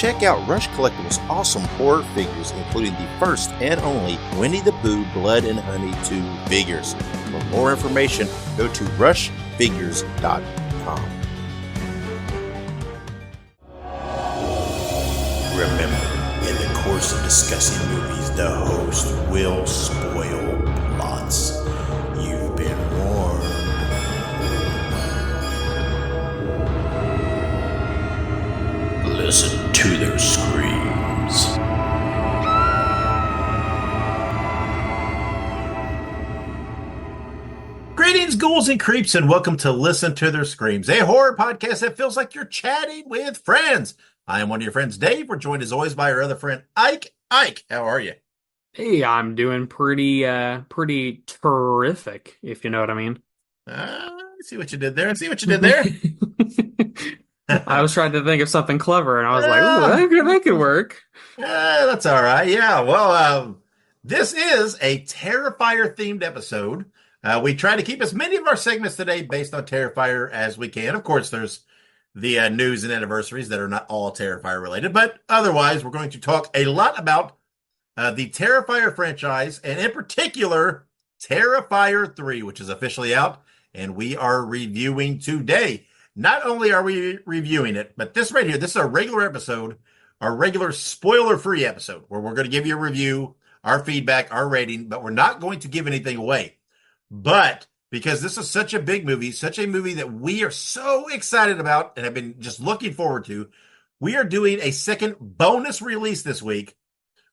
check out Rush Collectibles' awesome horror figures, including the first and only Winnie the Pooh Blood and Honey 2 figures. For more information, go to rushfigures.com. Remember, in the course of discussing movies, the host will spoil plots. You've been warned. Listen to their screams. Greetings, ghouls and creeps, and welcome to Listen to Their Screams, a horror podcast that feels like you're chatting with friends. I am one of your friends, Dave. We're joined as always by our other friend, Ike. Ike, how are you? Hey, I'm doing pretty terrific, if you know what I mean. I see what you did there. I was trying to think of something clever, and I was like, "Ooh, that could work." That's all right. Yeah, well, this is a Terrifier-themed episode. We try to keep as many of our segments today based on Terrifier as we can. Of course, there's the news and anniversaries that are not all Terrifier related, but otherwise, we're going to talk a lot about the Terrifier franchise, and in particular, Terrifier 3, which is officially out, and we are reviewing today. Not only are we reviewing it, but this right here, this is our regular episode, our regular spoiler-free episode, where we're going to give you a review, our feedback, our rating, but we're not going to give anything away. But because this is such a big movie, such a movie that we are so excited about and have been just looking forward to, we are doing a second bonus release this week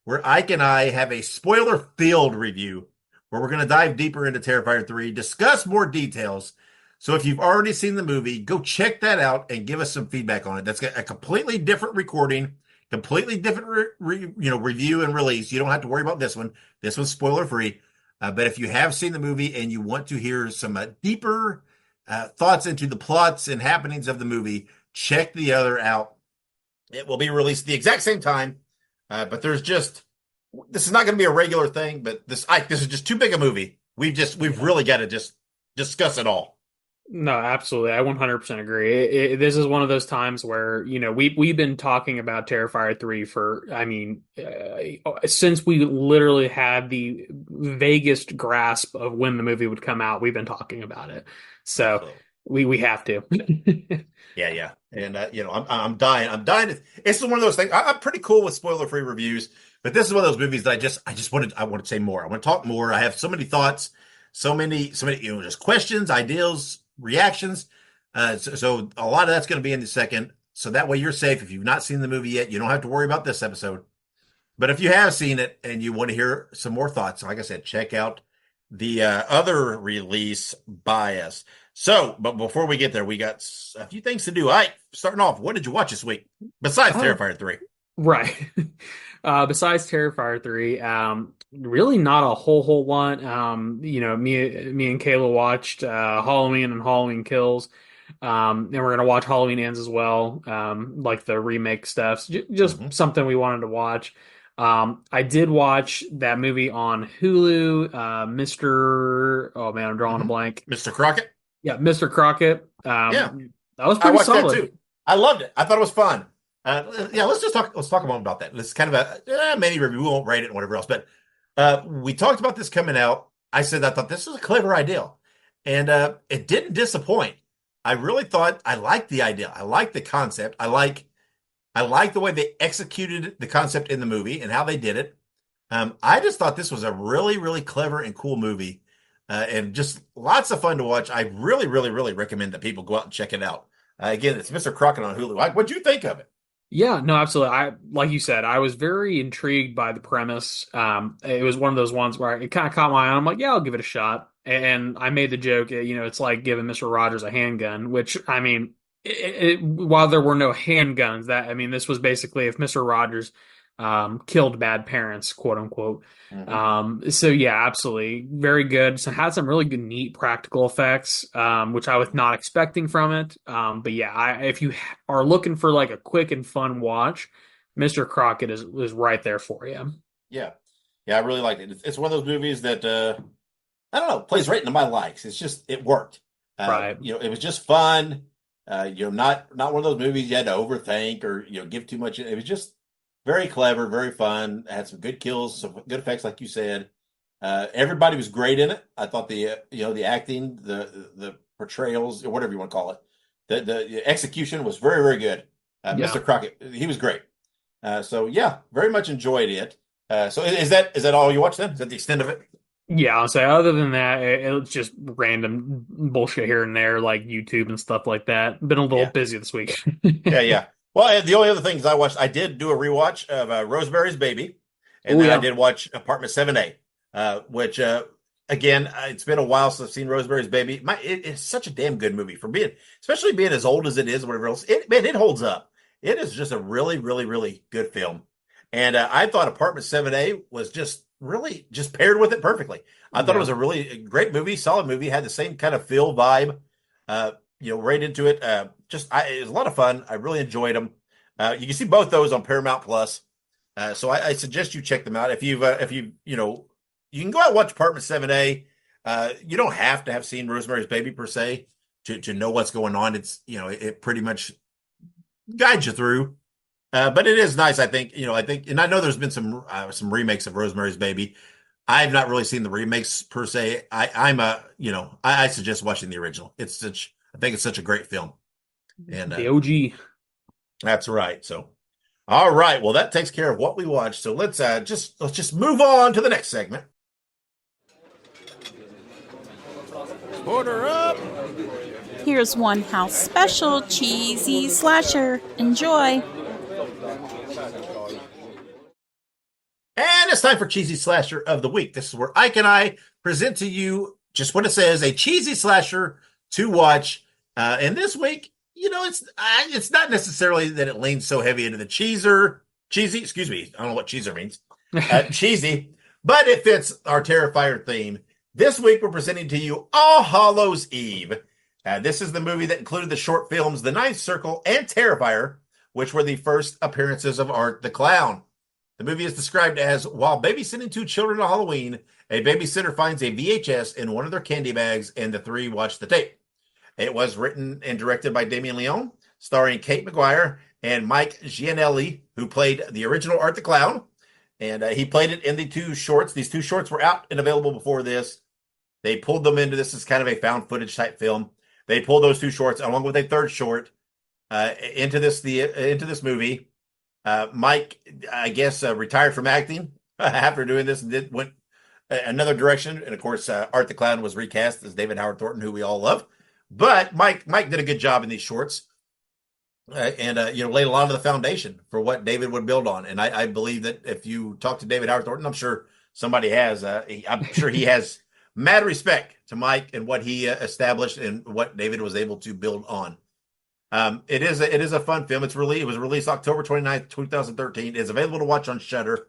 where Ike and I have a spoiler-filled review where we're going to dive deeper into Terrifier 3, discuss more details. So if you've already seen the movie, go check that out and give us some feedback on it. That's a completely different recording, completely different review and release. You don't have to worry about this one. This one's spoiler-free. But if you have seen the movie and you want to hear some deeper thoughts into the plots and happenings of the movie, check the other out. It will be released at the exact same time. But this is not going to be a regular thing, but this is just too big a movie. We've really got to just discuss it all. No, absolutely. I 100% agree. This is one of those times where, we've been talking about Terrifier 3 for, since we literally had the vaguest grasp of when the movie would come out, we've been talking about it. So we have to. Yeah. And, I'm dying. It's one of those things. I'm pretty cool with spoiler-free reviews, but this is one of those movies that I want to say more. I want to talk more. I have so many thoughts, so many, just questions, ideas, reactions. So a lot of that's going to be in the second. So that way you're safe. If you've not seen the movie yet, you don't have to worry about this episode. But if you have seen it and you want to hear some more thoughts, like I said, check out the other release by us. So, but before we get there, we got a few things to do. All right, starting off, what did you watch this week besides Terrifier 3? Right. Besides Terrifier 3, really not a whole lot. Me and Kayla watched Halloween and Halloween Kills. And we're gonna watch Halloween Ends as well, like the remake stuff. Just something we wanted to watch. I did watch that movie on Hulu, Mr. Oh man, I'm drawing a blank. Mr. Crockett? Yeah, Mr. Crockett. Yeah. That was pretty solid. That too. I loved it. I thought it was fun. Let's talk a moment about that. It's kind of a mini review. We won't rate it and whatever else, but we talked about this coming out. I said I thought this was a clever idea, and it didn't disappoint. I really thought I liked the idea. I liked the concept. I like the way they executed the concept in the movie and how they did it. I just thought this was a really, really clever and cool movie, and just lots of fun to watch. I really, really, really recommend that people go out and check it out. Again, it's Mr. Crockett on Hulu. What'd you think of it? Yeah, no, absolutely. Like you said, I was very intrigued by the premise. It was one of those ones where it kind of caught my eye. I'm like, yeah, I'll give it a shot. And I made the joke, it's like giving Mr. Rogers a handgun, which, while there were no handguns, this was basically if Mr. Rogers killed bad parents, quote unquote. So yeah, absolutely. Very good. So had some really good, neat practical effects, which I was not expecting from it. But yeah, if you are looking for like a quick and fun watch, Mr. Crockett is right there for you. Yeah. I really liked it. It's one of those movies that, I don't know, plays right into my likes. It's just, it worked. Right. It was just fun. Not one of those movies you had to overthink or give too much. It was just very clever, very fun. Had some good kills, some good effects, like you said. Everybody was great in it. I thought the acting, the portrayals, or whatever you want to call it, the execution was very very good. Yeah. Mr. Crockett, he was great. So yeah, very much enjoyed it. So is that all you watched then? Is that the extent of it? Yeah, I'll say other than that, it's just random bullshit here and there, like YouTube and stuff like that. Been a little Yeah, busy this week. yeah. Well, and the only other things I watched, I did do a rewatch of Rosemary's Baby, and Oh then I yeah. did watch Apartment 7A, which again, it's been a while since I've seen Rosemary's Baby. It's such a damn good movie for being, especially being as old as it is, whatever else. It holds up. It is just a really, really, really good film, and I thought Apartment 7A was just really just paired with it perfectly. I thought it was Yeah. a really great movie, solid movie, had the same kind of feel vibe. Uh, right into it. It was a lot of fun. I really enjoyed them. You can see both those on Paramount Plus. So I suggest you check them out. If you can go out and watch Apartment 7A. You don't have to have seen Rosemary's Baby per se to know what's going on. It pretty much guides you through. But it is nice, I think. And I know there's been some remakes of Rosemary's Baby. I've not really seen the remakes per se. I suggest watching the original. I think it's such a great film. And The OG. that's right. So, all right. Well, that takes care of what we watched. So let's just move on to the next segment. Order up! Here's one house special cheesy slasher. Enjoy. And it's time for Cheesy Slasher of the Week. This is where Ike and I present to you just what it says, a cheesy slasher to watch. And this week, it's not necessarily that it leans so heavy into the cheesy, excuse me, I don't know what cheeser means, cheesy, but it fits our Terrifier theme. This week, we're presenting to you All Hallows Eve. This is the movie that included the short films The Ninth Circle and Terrifier, which were the first appearances of Art the Clown. The movie is described as, while babysitting two children on Halloween, a babysitter finds a VHS in one of their candy bags, and the three watch the tape. It was written and directed by Damien Leone, starring Kate McGuire and Mike Gianelli, who played the original Art the Clown. And he played it in the two shorts. These two shorts were out and available before this. They pulled them into this as kind of a found footage type film. They pulled those two shorts along with a third short into this movie. Mike, I guess, retired from acting after doing this and went another direction. And of course, Art the Clown was recast as David Howard Thornton, who we all love. But Mike did a good job in these shorts, and laid a lot of the foundation for what David would build on. And I believe that if you talk to David Howard Thornton, I'm sure somebody has. I'm sure he has mad respect to Mike and what he established and what David was able to build on. It is a fun film. It was released October 29th, 2013. It's available to watch on Shudder.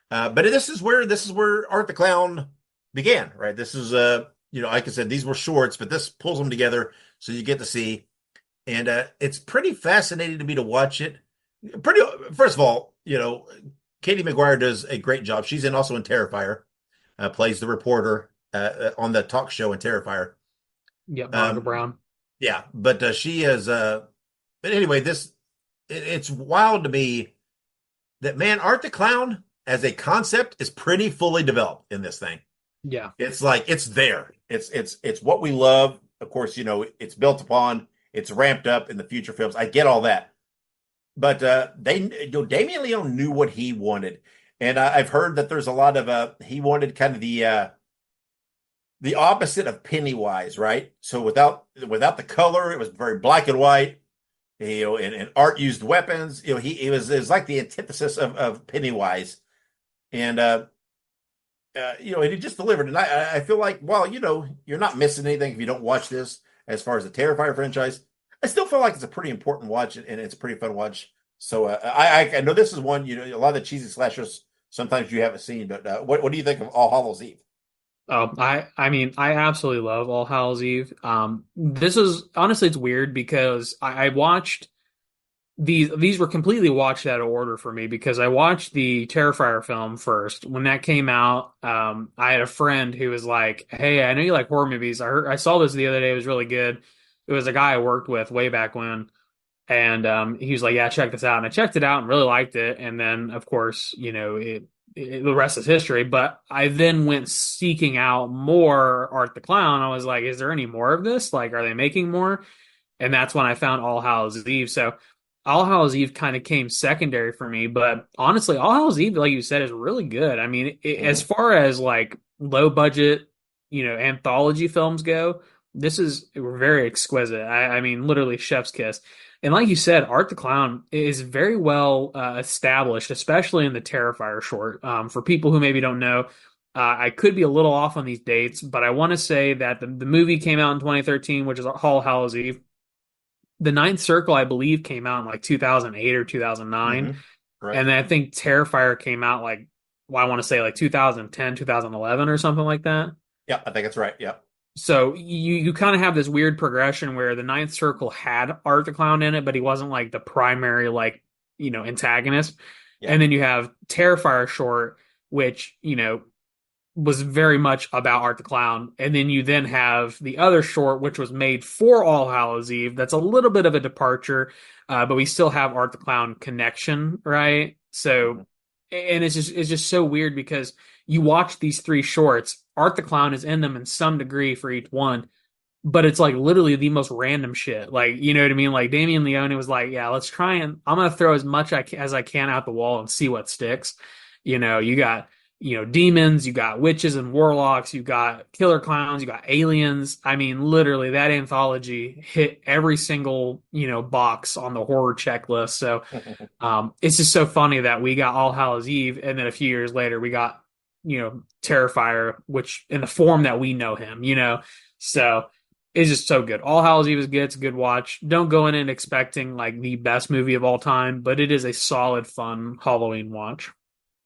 But this is where Art the Clown began, right? This is like I said, these were shorts, but this pulls them together so you get to see. And it's pretty fascinating to me to watch it. First of all, Katie McGuire does a great job. She's also in Terrifier, plays the reporter on the talk show in Terrifier. Yeah, Monica Brown. Yeah, but she is. But anyway, it's wild to me that, man, Art the Clown as a concept is pretty fully developed in this thing. Yeah. It's like it's there. It's what we love. Of course, it's built upon. It's ramped up in the future films. I get all that, but Damien Leone knew what he wanted, and I've heard that there's a lot of he wanted kind of the opposite of Pennywise, right? So without the color, it was very black and white. And Art used weapons. It was like the antithesis of Pennywise, and and he just delivered. And I feel like, well, you're not missing anything if you don't watch this. As far as the Terrifier franchise, I still feel like it's a pretty important watch and it's a pretty fun watch. So I know this is one, a lot of the cheesy slashers sometimes you haven't seen, but what do you think of All Hallows Eve? Oh, I mean, I absolutely love All Hallows Eve. This is honestly, it's weird because I watched these were completely watched out of order for me because I watched the Terrifier film first. When that came out, I had a friend who was like, "Hey, I know you like horror movies. I saw this the other day. It was really good." It was a guy I worked with way back when, and he was like, "Yeah, check this out." And I checked it out and really liked it. And then, of course, the rest is history. But I then went seeking out more Art the Clown. I was like, "Is there any more of this? Like, are they making more?" And that's when I found All Hallows Eve. So All Hallows Eve kind of came secondary for me, but honestly, All Hallows Eve, like you said, is really good. I mean, as far as like low budget, anthology films go, this is very exquisite. I mean, literally chef's kiss. And like you said, Art the Clown is very well established, especially in the Terrifier short. For people who maybe don't know, I could be a little off on these dates, but I want to say that the movie came out in 2013, which is All Hallows Eve. The Ninth Circle, I believe, came out in like 2008 or 2009. Mm-hmm. Right. And then I think Terrifier came out like, well, I want to say like 2010, 2011 or something like that. Yeah, I think that's right. Yeah. So you kind of have this weird progression where the Ninth Circle had Art the Clown in it, but he wasn't like the primary, like, antagonist. Yeah. And then you have Terrifier short, which, was very much about Art the Clown. And then you then have the other short, which was made for All Hallows Eve. That's a little bit of a departure, but we still have Art the Clown connection, right? So, and it's just so weird because you watch these three shorts, Art the Clown is in them in some degree for each one, but it's like literally the most random shit. Like, you know what I mean? Like Damien Leone was like, yeah, let's try and I'm going to throw as much as I can out the wall and see what sticks. You got, demons, you got witches and warlocks, you got killer clowns, you got aliens. I mean, literally that anthology hit every single, box on the horror checklist. So, it's just so funny that we got All Hallows Eve. And then a few years later, we got, Terrifier, which in the form that we know him, so it's just so good. All Hallows Eve is good. It's a good watch. Don't go in and expecting like the best movie of all time, but it is a solid, fun Halloween watch.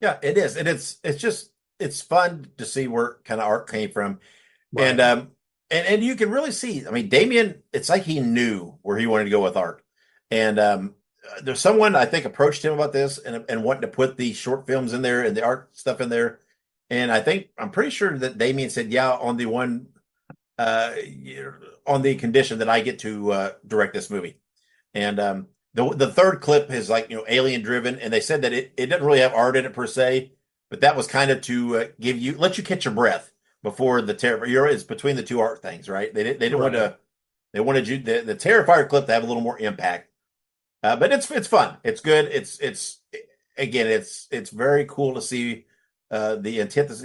Yeah, it is. And it's fun to see where kind of art came from. Right. And you can really see, I mean, Damien, it's like he knew where he wanted to go with art. And there's someone I think approached him about this and wanted to put the short films in there and the art stuff in there. And I'm pretty sure that Damien said, yeah, on the one, on the condition that I get to direct this movie. And the third clip is like, alien driven. And they said that it doesn't really have art in it per se, but that was kind of to let you catch your breath before the Terrifier. It's between the two art things, right? They didn't want to, they wanted you, the Terrifier clip to have a little more impact. But it's fun. It's good. It's very cool to see the antithesis,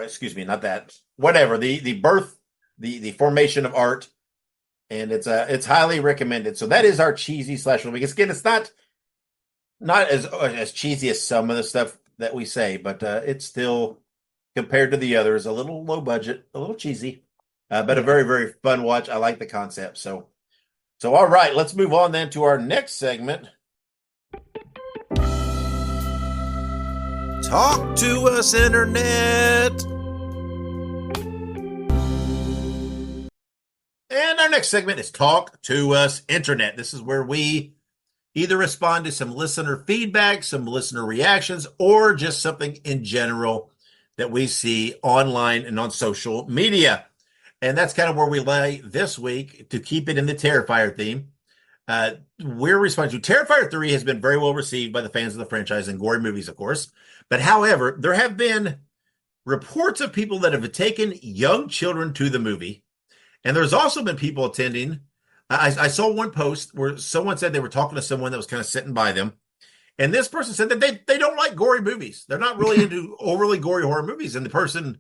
excuse me, not that, whatever, the birth, the formation of art, and it's highly recommended. So that is our cheesy slash of the week. Again, it's not as cheesy as some of the stuff that we say, but it's still, compared to the others, a little low budget, a little cheesy, but a very, very fun watch. I like the concept. So all right, let's move on then to our next segment. Talk to us, Internet. And our next segment is Talk to Us Internet. This is where we either respond to some listener feedback, some listener reactions, or just something in general that we see online and on social media. And that's kind of where we lay this week to keep it in the Terrifier theme. We're responding to Terrifier 3 has been very well received by the fans of the franchise and gory movies, of course. But however, there have been reports of people that have taken young children to the movie. And there's also been people attending. I saw one post where someone said they were talking to someone that was kind of sitting by them. And this person said that they don't like gory movies. They're not really into overly gory horror movies. And the person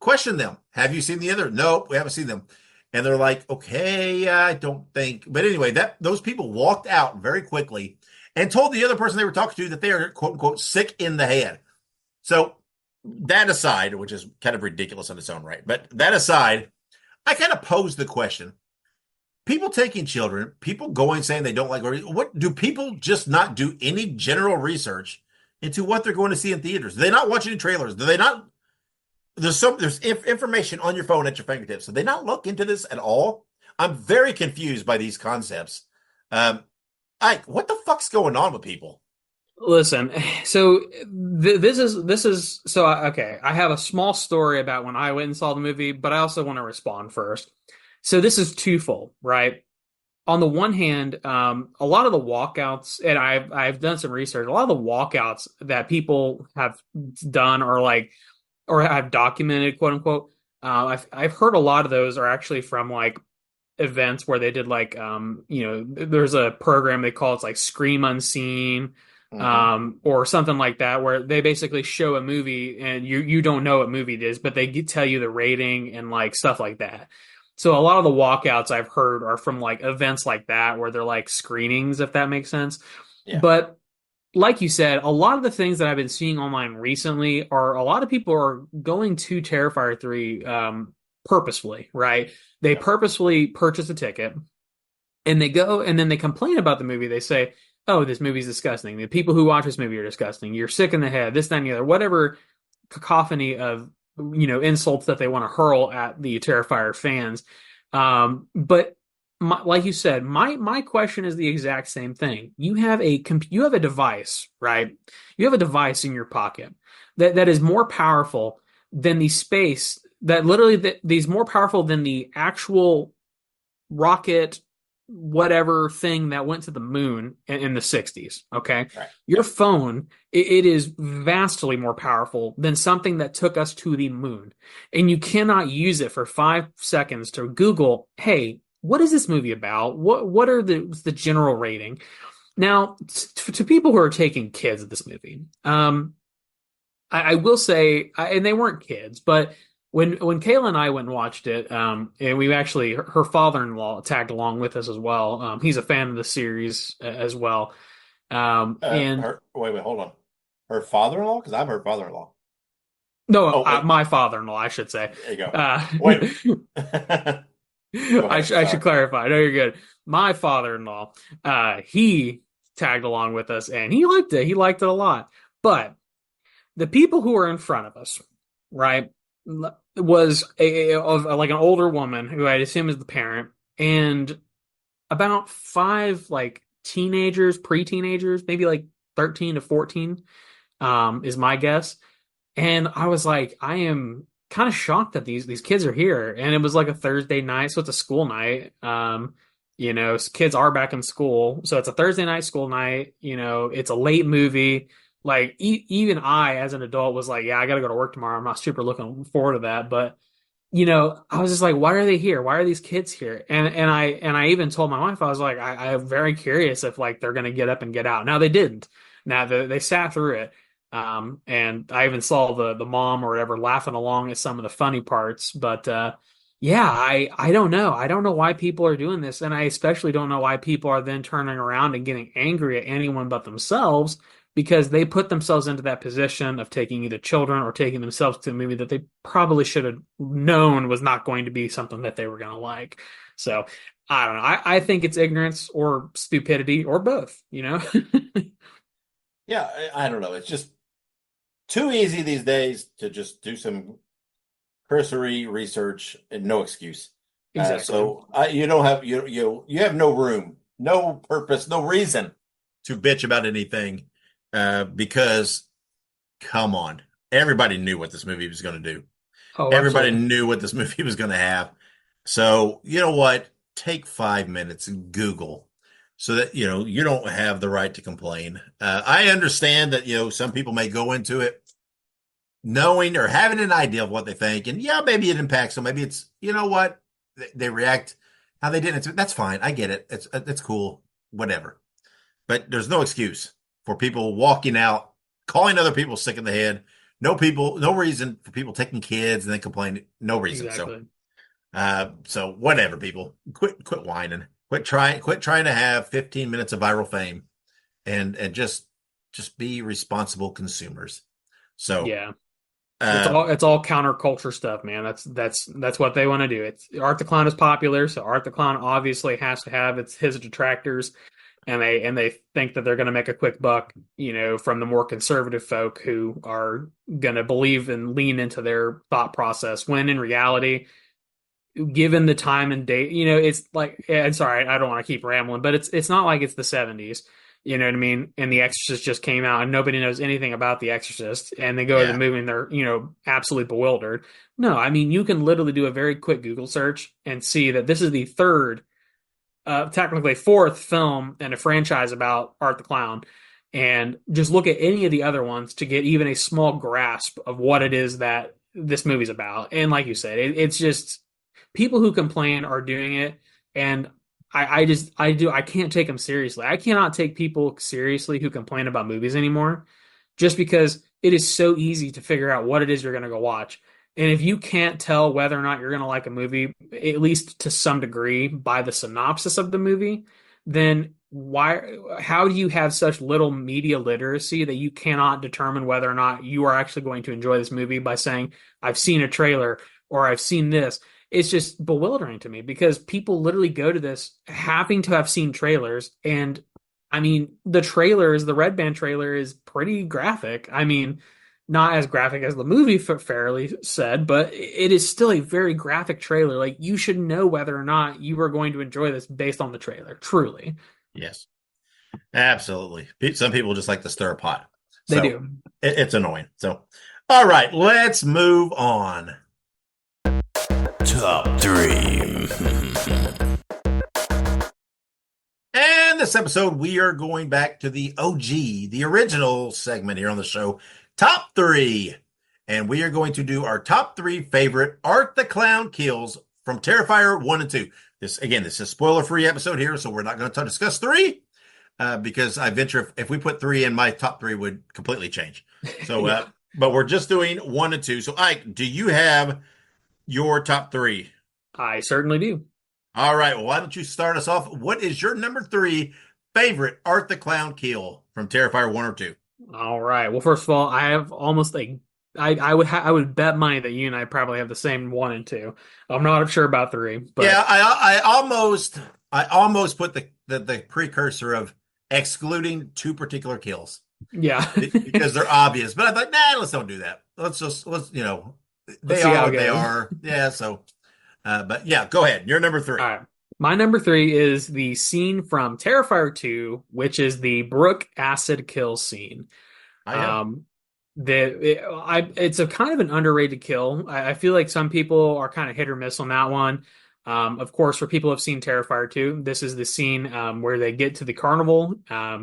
questioned them. Have you seen the other? Nope, we haven't seen them. And they're like, okay, I don't think. But anyway, those people walked out very quickly and told the other person they were talking to that they are, quote unquote, sick in the head. So that aside, which is kind of ridiculous in its own right, but that aside, I kind of posed the question. People taking children, people going saying they don't like gory, what do people just not do any general research into what they're going to see in theaters? Do they not watch any trailers? Do they not? There's information on your phone at your fingertips. Do they not look into this at all? I'm very confused by these concepts. Ike, what the fuck's going on with people? Listen, so this is so okay. I have a small story about when I went and saw the movie, but I also want to respond first. So this is twofold, right? on the one hand, a lot of the walkouts, and I've done some research. A lot of the walkouts that people have done are like, or have documented, quote unquote. I've heard a lot of those are actually from like events where they did like, there's a program they call it's like Scream Unseen, Mhm. or something like that, where they basically show a movie and you don't know what movie it is, but they tell you the rating and like stuff like that. So a lot of the walkouts I've heard are from like events like that where they're like screenings, if that makes sense. Yeah. But like you said, a lot of the things that I've been seeing online recently are a lot of people are going to Terrifier 3 purposefully, right? They Yep. purposefully purchase a ticket and they go and then they complain about the movie. They say, "Oh, this movie's disgusting. The people who watch this movie are disgusting. You're sick in the head. This, that, and the other." Whatever cacophony of insults that they want to hurl at the Terrifier fans. But like you said, my question is the exact same thing. You have a device, right? You have a device in your pocket that is more powerful than the space that literally that is more powerful than the actual rocket whatever thing that went to the moon in the 60s. Okay. Right. Your Yep. phone, it is vastly more powerful than something that took us to the moon. And you cannot use it for 5 seconds to Google, hey, what is this movie about? What are the general rating? Now, to people who are taking kids at this movie, I will say, and they weren't kids, but when Kayla and I went and watched it, and we actually her father-in-law tagged along with us as well. He's a fan of the series as well. And Wait, hold on. Her father-in-law? Because I'm her father-in-law. no, Oh, wait. my father-in-law, I should say. There you go. Uh, Wait. Go I ahead. should Sorry. clarify. No, you're good. My father-in-law, he tagged along with us, and he liked it. He liked it a lot. But the people who are in front of us, right, was of like an older woman who I assume is the parent, and about five like teenagers, pre-teenagers, maybe like 13 to 14, is my guess. And I was like, I am kind of shocked that these kids are here. And it was like a Thursday night, so it's a school night. Kids are back in school, so it's a Thursday night school night. It's a late movie. Like even I, as an adult, was like, yeah, I got to go to work tomorrow. I'm not super looking forward to that, but I was just like, why are they here? Why are these kids here? And I even told my wife, I was like, I'm very curious if like they're gonna get up and get out. Now they didn't. Now they sat through it. And I even saw the mom or whatever laughing along at some of the funny parts. But yeah, I don't know. I don't know why people are doing this, and I especially don't know why people are then turning around and getting angry at anyone but themselves because they put themselves into that position of taking either children or taking themselves to a movie that they probably should have known was not going to be something that they were going to like. So I don't know. I think it's ignorance or stupidity or both, Yeah, I don't know. It's just too easy these days to just do some cursory research and no excuse. Exactly. So you don't have you have no room, no purpose, no reason to bitch about anything because come on, everybody knew what this movie was going to do. Oh, Everybody absolutely. knew what this movie was going to have. So you know what? Take 5 minutes and Google so that you don't have the right to complain. I understand that some people may go into it knowing or having an idea of what they think, and yeah, maybe it impacts them. Maybe it's what they react how they didn't. That's fine. I get it. It's cool. Whatever. But there's no excuse for people walking out, calling other people sick in the head. No reason for people taking kids and then complaining. No reason. Exactly. So whatever, people. Quit whining. Quit trying to have 15 minutes of viral fame and just be responsible consumers. So Yeah. It's all counterculture stuff, man. That's what they want to do. It's Art the Clown is popular, so Art the Clown obviously has to have his detractors, and they think that they're going to make a quick buck, from the more conservative folk who are going to believe and lean into their thought process. When in reality, given the time and date, it's like, and sorry, I don't want to keep rambling, but it's not like it's the 70s. You know what I mean? And The Exorcist just came out and nobody knows anything about The Exorcist. And they go to the yeah, movie and they're, absolutely bewildered. No, I mean, you can literally do a very quick Google search and see that this is the third technically fourth film in a franchise about Art the Clown, and just look at any of the other ones to get even a small grasp of what it is that this movie's about. And like you said, it's just people who complain are doing it, and I can't take them seriously. I cannot take people seriously who complain about movies anymore, just because it is so easy to figure out what it is you're going to go watch. And if you can't tell whether or not you're going to like a movie, at least to some degree, by the synopsis of the movie, then how do you have such little media literacy that you cannot determine whether or not you are actually going to enjoy this movie by saying, I've seen a trailer or I've seen this? It's just bewildering to me because people literally go to this having to have seen trailers. And I mean, the Red Band trailer is pretty graphic. I mean, not as graphic as the movie fairly said, but it is still a very graphic trailer. Like, you should know whether or not you are going to enjoy this based on the trailer, truly. Yes, absolutely. Some people just like to stir a pot. They do. It's annoying. So, all right, let's move on. Top 3. And this episode, we are going back to the OG, the original segment here on the show, Top 3. And we are going to do our top 3 favorite Art the Clown kills from Terrifier 1 and 2. This is a spoiler-free episode here, so we're not going to discuss 3 because I venture if we put 3 in, my top 3 would completely change. So, Yeah. But we're just doing 1 and 2. So, Ike, do you have your top 3? I certainly do. All right. Well, why don't you start us off? What is your number 3 favorite Art the Clown kill from Terrifier 1 or 2? All right. Well, first of all, I have almost I would bet money that you and I probably have the same 1 and 2. I'm not sure about 3, but Yeah, I almost put the precursor of excluding 2 particular kills yeah. because they're obvious. But I thought, nah, let's don't do that. Let's they see are how what it they goes. are. Yeah. So, but yeah, go ahead. You're number 3. All right. My number 3 is the scene from Terrifier 2, which is the Brooke acid kill scene. It's a kind of an underrated kill. I feel like some people are kind of hit or miss on that one. Of course, for people who have seen Terrifier 2, this is the scene where they get to the carnival.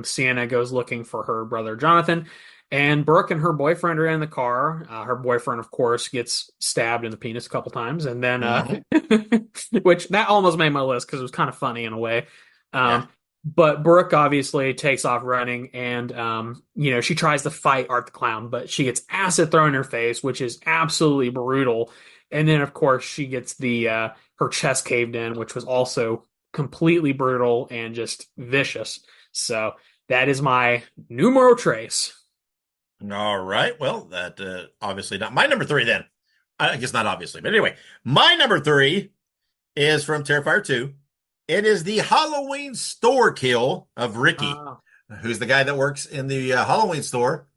Sienna goes looking for her brother Jonathan, and Brooke and her boyfriend are in the car. Her boyfriend, of course, gets stabbed in the penis a couple times, and then which that almost made my list because it was kind of funny in a way. Yeah. But Brooke obviously takes off running, and she tries to fight Art the Clown, but she gets acid thrown in her face, which is absolutely brutal. And then, of course, she gets her chest caved in, which was also completely brutal and just vicious. So that is my numero tres. All right. Well, that obviously not my number 3 then. I guess not obviously, but anyway, my number 3 is from Terrifier 2. It is the Halloween store kill of Ricky, who's the guy that works in the Halloween store,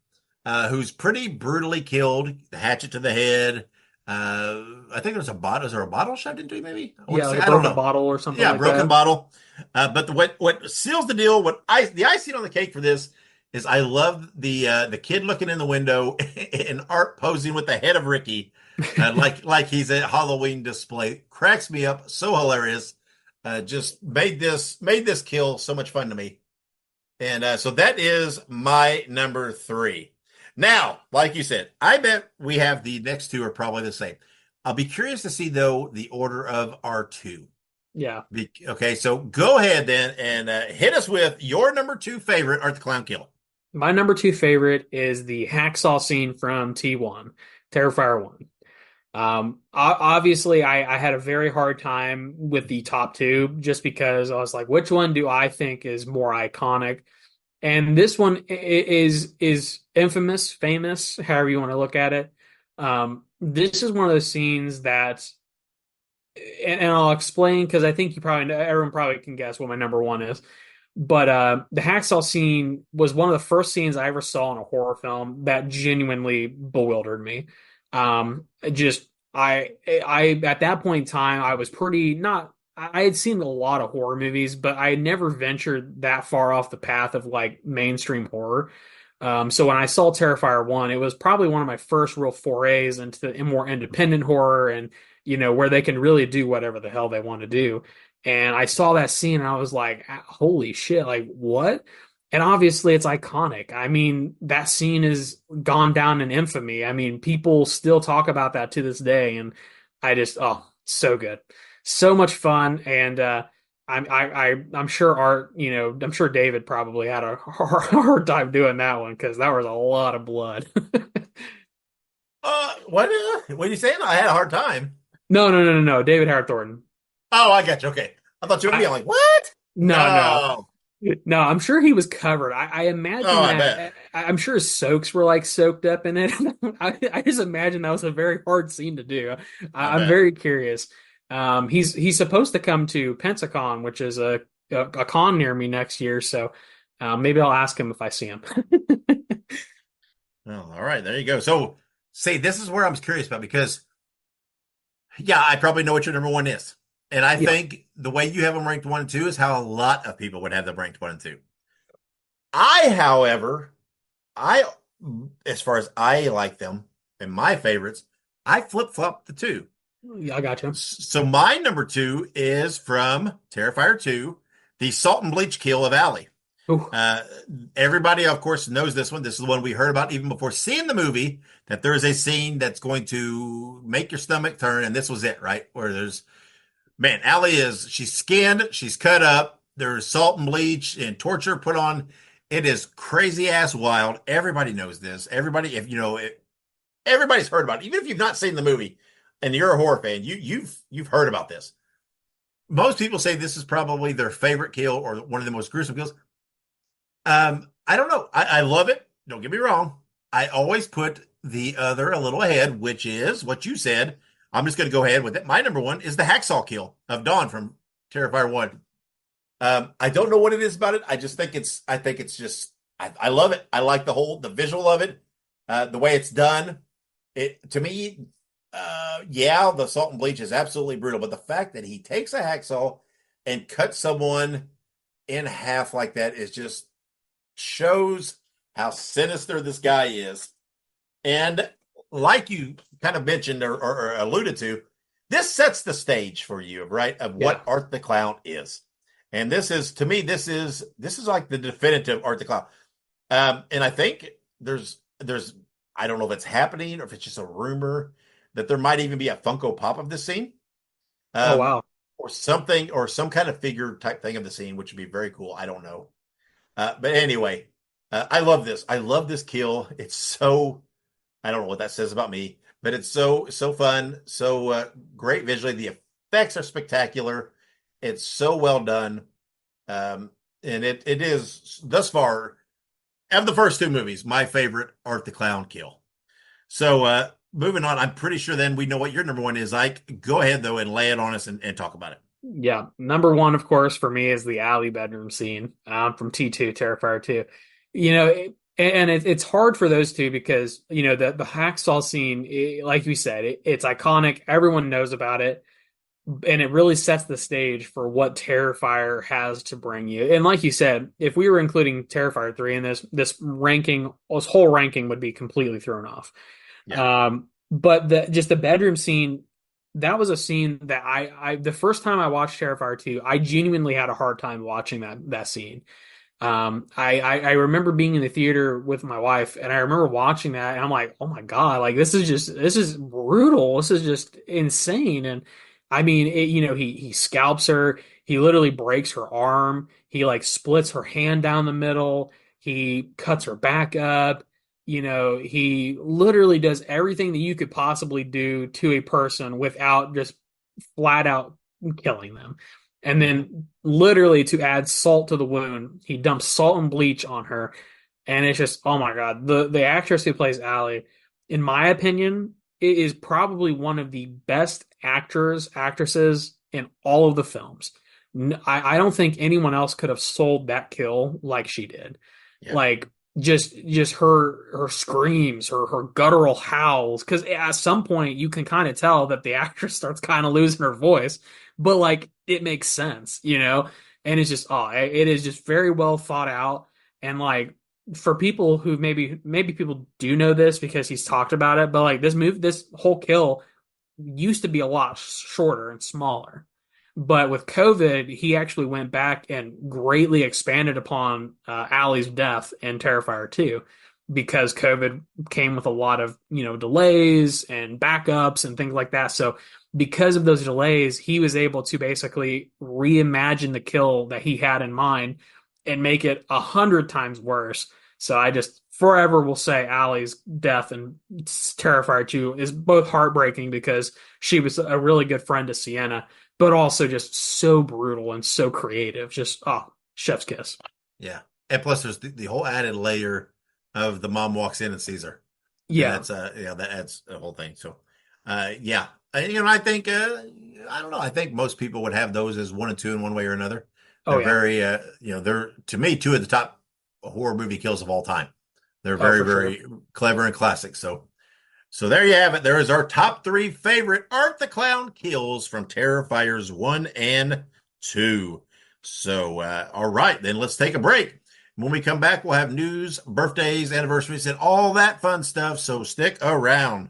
who's pretty brutally killed, hatchet to the head. I think there's a bottle. Is there a bottle shoved into him? Maybe. Like a I don't broken know. bottle or something. Yeah, like broken that. bottle. But what seals the deal? The icing on the cake for this is I love the kid looking in the window and Art posing with the head of Ricky, like he's at Halloween display. Cracks me up. So hilarious. Just made this kill so much fun to me. And so that is my number 3. Now, like you said, I bet we have the next 2 are probably the same. I'll be curious to see, though, the order of our 2. Yeah. Okay, so go ahead then and hit us with your number 2 favorite Art the Clown kill. My number 2 favorite is the hacksaw scene from T1, Terrifier 1. Obviously, I had a very hard time with the top 2 just because I was like, which one do I think is more iconic? And this one is infamous, famous, however you want to look at it. This is one of those scenes that, and I'll explain because I think everyone probably can guess what my number 1 is. But the hacksaw scene was one of the first scenes I ever saw in a horror film that genuinely bewildered me. I at that point in time, I was I had seen a lot of horror movies, but I had never ventured that far off the path of like mainstream horror. So when I saw Terrifier 1, it was probably one of my first real forays into more independent horror and, where they can really do whatever the hell they want to do. And I saw that scene and I was like, holy shit, like what? And obviously it's iconic. I mean, that scene has gone down in infamy. I mean, people still talk about that to this day. And I just, oh, so good. So much fun. And I'm sure I'm sure David probably had a hard time doing that one because that was a lot of blood. What are you saying? I had a hard time. No. David Howard Thornton. Oh, I got you. Okay. I thought you were going to be like, what? No. No, I'm sure he was covered. I imagine I that. bet. I'm sure his soaks were like soaked up in it. I just imagine that was a very hard scene to do. I I'm bet. very curious. He's supposed to come to Pensacon, which is a con near me next year. So maybe I'll ask him if I see him. Well, all right. There you go. So, say this is where I'm curious about because, yeah, I probably know what your number one is. And I Yeah. think the way you have them ranked 1 and 2 is how a lot of people would have them ranked 1 and 2. However, I, as far as I like them and my favorites, I flip flop the two. Yeah, I got you. So my number 2 is from Terrifier 2, the Salt and Bleach kill of Allie. Ooh. Everybody, of course, knows this one. This is the one we heard about even before seeing the movie, that there is a scene that's going to make your stomach turn. And this was it, right? Where man, Allie she's skinned, she's cut up. There's salt and bleach and torture put on. It is crazy ass wild. Everybody knows this. Everybody, if you know it, everybody's heard about it. Even if you've not seen the movie and you're a horror fan, you've heard about this. Most people say this is probably their favorite kill or one of the most gruesome kills. I don't know. I love it. Don't get me wrong. I always put the other a little ahead, which is what you said. I'm just going to go ahead with it. My number one is the hacksaw kill of Dawn from Terrifier 1. I don't know what it is about it. I think it's just, I love it. I like the visual of it, the way it's done. To me, yeah, the salt and bleach is absolutely brutal, but the fact that he takes a hacksaw and cuts someone in half like that is just shows how sinister this guy is. And like you kind of mentioned or alluded to, this sets the stage for you, right? Of what Art the Clown is. And this is, to me, this is like the definitive Art the Clown. And I think there's, I don't know if it's happening or if it's just a rumor that there might even be a Funko Pop of this scene. Oh, wow. Or something, or some kind of figure type thing of the scene, which would be very cool. I don't know. But anyway, I love this. I love this kill. It's so, I don't know what that says about me, but it's so fun, so great visually. The effects are spectacular. It's so well done, and it is thus far of the first two movies my favorite Art the Clown kill. So moving on, I'm pretty sure then we know what your number one is. Ike, go ahead though and lay it on us and talk about it. Yeah, number one, of course, for me is the alley bedroom scene from T2, Terrifier 2. It's hard for those two because, the hacksaw scene, like you said, it's iconic. Everyone knows about it. And it really sets the stage for what Terrifier has to bring you. And like you said, if we were including Terrifier 3 in this whole ranking would be completely thrown off. Yeah. But the bedroom scene, that was a scene that I the first time I watched Terrifier 2, I genuinely had a hard time watching that scene. I remember being in the theater with my wife and I remember watching that and I'm like, oh my God, like this is brutal. This is just insane. And I mean, he scalps her. He literally breaks her arm. He like splits her hand down the middle. He cuts her back up. He literally does everything that you could possibly do to a person without just flat out killing them. And then literally to add salt to the wound, he dumps salt and bleach on her. And it's just, oh my God, the actress who plays Allie, in my opinion, is probably one of the best actresses in all of the films. I don't think anyone else could have sold that kill like she did. Yeah. Like just her screams, her guttural howls. Because at some point you can kind of tell that the actress starts kind of losing her voice, but like it makes sense, And it's just it is just very well thought out. And like for people who maybe people do know this because he's talked about it, but like this whole kill used to be a lot shorter and smaller. But with COVID, he actually went back and greatly expanded upon Allie's death in Terrifier 2 because COVID came with a lot of, delays and backups and things like that. So because of those delays, he was able to basically reimagine the kill that he had in mind and make it 100 times worse. So I just forever will say Allie's death in Terrifier 2 is both heartbreaking because she was a really good friend to Sienna, but also just so brutal and so creative. Just, chef's kiss. Yeah. And plus there's the whole added layer of the mom walks in and sees her. Yeah. That adds a whole thing. So, yeah. I think, I don't know. I think most people would have those as 1 and 2 in one way or another. They're very, they're, to me, 2 of the top horror movie kills of all time. They're very clever and classic. So there you have it. There is our top 3 favorite Art the Clown kills from Terrifiers 1 and 2. So, all right, then let's take a break. When we come back, we'll have news, birthdays, anniversaries, and all that fun stuff. So stick around.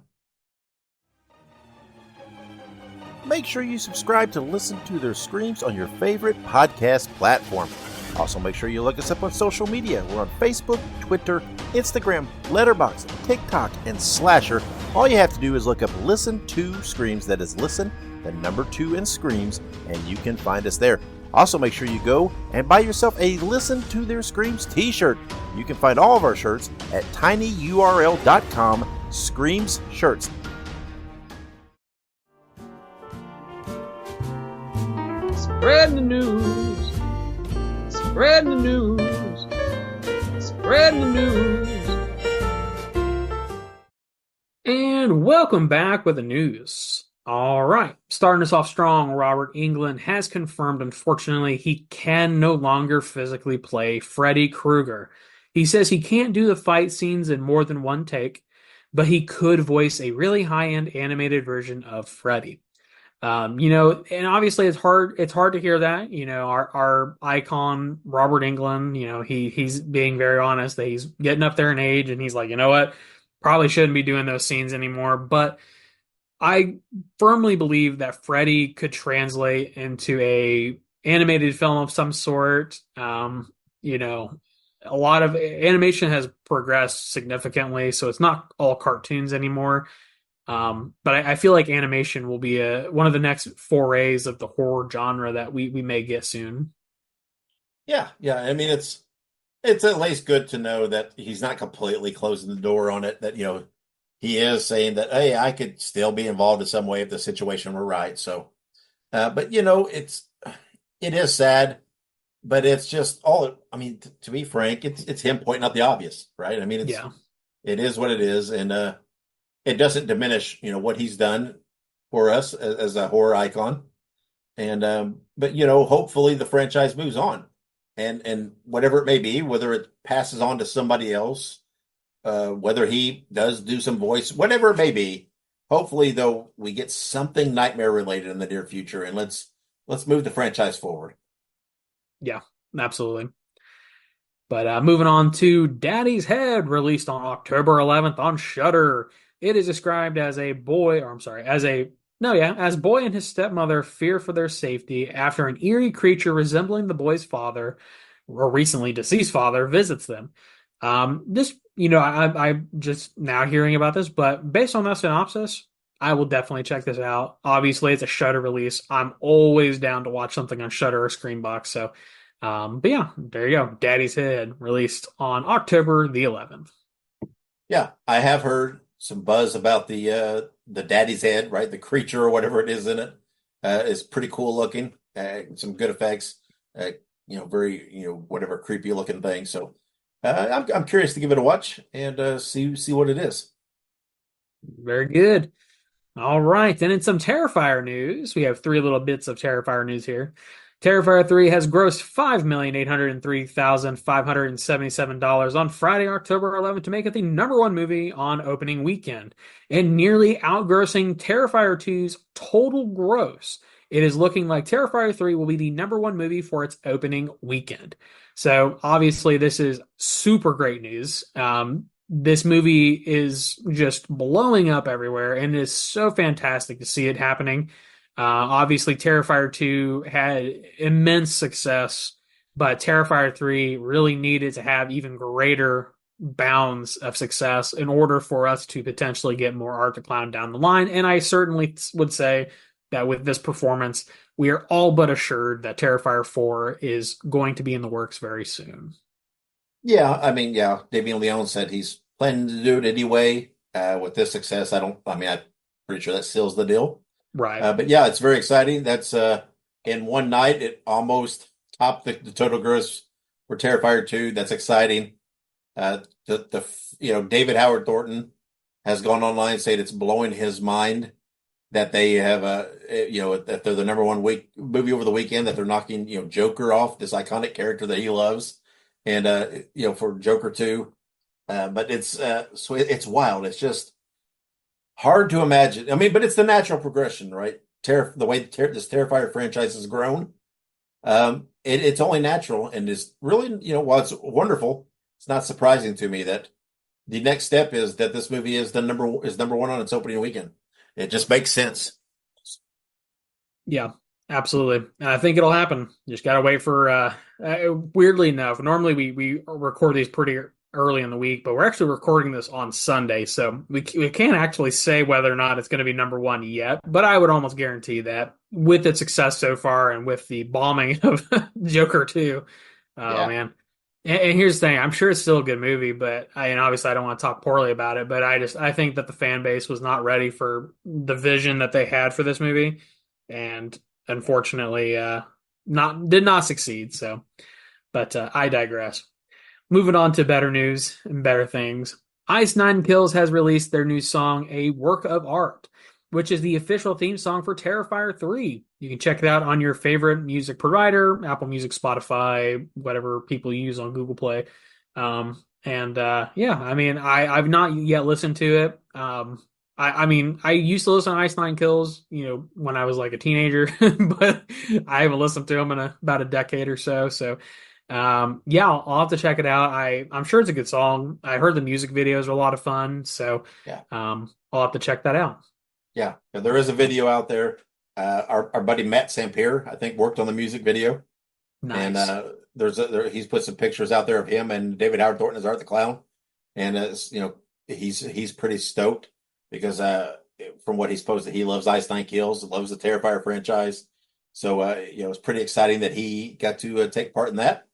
Make sure you subscribe to Listen to Their Screams on your favorite podcast platform. Also, make sure you look us up on social media. We're on Facebook, Twitter, Instagram, Letterboxd, TikTok, and Slasher. All you have to do is look up Listen to Screams. That is Listen, the number 2 in Screams, and you can find us there. Also, make sure you go and buy yourself a Listen to Their Screams t-shirt. You can find all of our shirts at tinyurl.com/Screams Shirts. Spreading the news. Spreading the news. Spreading the news. And welcome back with the news. All right. Starting us off strong, Robert Englund has confirmed, unfortunately, he can no longer physically play Freddy Krueger. He says he can't do the fight scenes in more than one take, but he could voice a really high-end animated version of Freddy. And obviously it's hard to hear that, our icon, Robert Englund, he's being very honest that he's getting up there in age and he's like, you know what, probably shouldn't be doing those scenes anymore. But I firmly believe that Freddy could translate into a animated film of some sort. A lot of animation has progressed significantly, so it's not all cartoons anymore. But I feel like animation will be one of the next forays of the horror genre that we may get soon. Yeah. I mean, it's at least good to know that he's not completely closing the door on it, that, he is saying that, hey, I could still be involved in some way if the situation were right. So, but it is sad, but it's just to be frank, it's him pointing out the obvious, right? I mean, it is what it is. And, it doesn't diminish, what he's done for us as a horror icon. And, but hopefully the franchise moves on and whatever it may be, whether it passes on to somebody else, whether he does do some voice, whatever it may be, hopefully though we get something Nightmare related in the near future, and let's move the franchise forward. Yeah, absolutely. But moving on to Daddy's Head, released on October 11th on Shudder. It is described as boy and his stepmother fear for their safety after an eerie creature resembling the boy's father, or recently deceased father, visits them. I'm just now hearing about this, but based on that synopsis, I will definitely check this out. Obviously, it's a Shudder release. I'm always down to watch something on Shudder or Screambox. So, but yeah, there you go. Daddy's Head, released on October the 11th. Yeah, I have heard some buzz about the Daddy's Head, right? The creature or whatever it is in it is pretty cool looking. Some good effects. Very whatever creepy looking thing. So I'm curious to give it a watch and see what it is. Very good. All right, then in some Terrifier news, we have 3 little bits of Terrifier news here. Terrifier 3 has grossed $5,803,577 on Friday, October 11th to make it the #1 movie on opening weekend, and nearly outgrossing Terrifier 2's total gross. It is looking like Terrifier 3 will be the #1 movie for its opening weekend. So obviously this is super great news. This movie is just blowing up everywhere, and it is so fantastic to see it happening. Obviously, Terrifier 2 had immense success, but Terrifier 3 really needed to have even greater bounds of success in order for us to potentially get more Art the Clown down the line. And I certainly would say that with this performance, we are all but assured that Terrifier 4 is going to be in the works very soon. Yeah, I mean, yeah, Damien Leone said he's planning to do it anyway. With this success, I'm pretty sure that seals the deal. Right. But yeah, it's very exciting. That's in one night, it almost topped the total gross for Terrifier 2. That's exciting. David Howard Thornton has gone online saying it's blowing his mind that they have that they're the number one movie over the weekend, that they're knocking Joker off, this iconic character that he loves, and for Joker 2. But it's wild. It's just hard to imagine. I mean, but it's the natural progression, right? The way this Terrifier franchise has grown, it's only natural, and is really, while it's wonderful, it's not surprising to me that the next step is that this movie is number one on its opening weekend. It just makes sense. Yeah, absolutely. And I think it'll happen. Just got to wait for, weirdly enough, normally we record these pretty early in the week, but we're actually recording this on Sunday. So we can't actually say whether or not it's going to be number one yet, but I would almost guarantee that with its success so far and with the bombing of Joker 2, man. And here's the thing, I'm sure it's still a good movie, but obviously I don't want to talk poorly about it, but I think that the fan base was not ready for the vision that they had for this movie, and unfortunately did not succeed. So, but I digress. Moving on to better news and better things. Ice Nine Kills has released their new song, A Work of Art, which is the official theme song for Terrifier 3. You can check it out on your favorite music provider, Apple Music, Spotify, whatever people use on Google Play. I've not yet listened to it. I used to listen to Ice Nine Kills, when I was like a teenager, but I haven't listened to them in about a decade or so. So, I'll have to check it out. I'm sure it's a good song. I heard the music videos are a lot of fun. So, I'll have to check that out. Yeah, there is a video out there. Our buddy Matt Sampier, I think, worked on the music video. Nice. And he's put some pictures out there of him and David Howard Thornton as Art the Clown, and he's pretty stoked because from what he's posted, he loves Ice Nine Kills, loves the Terrifier franchise. So it's pretty exciting that he got to take part in that.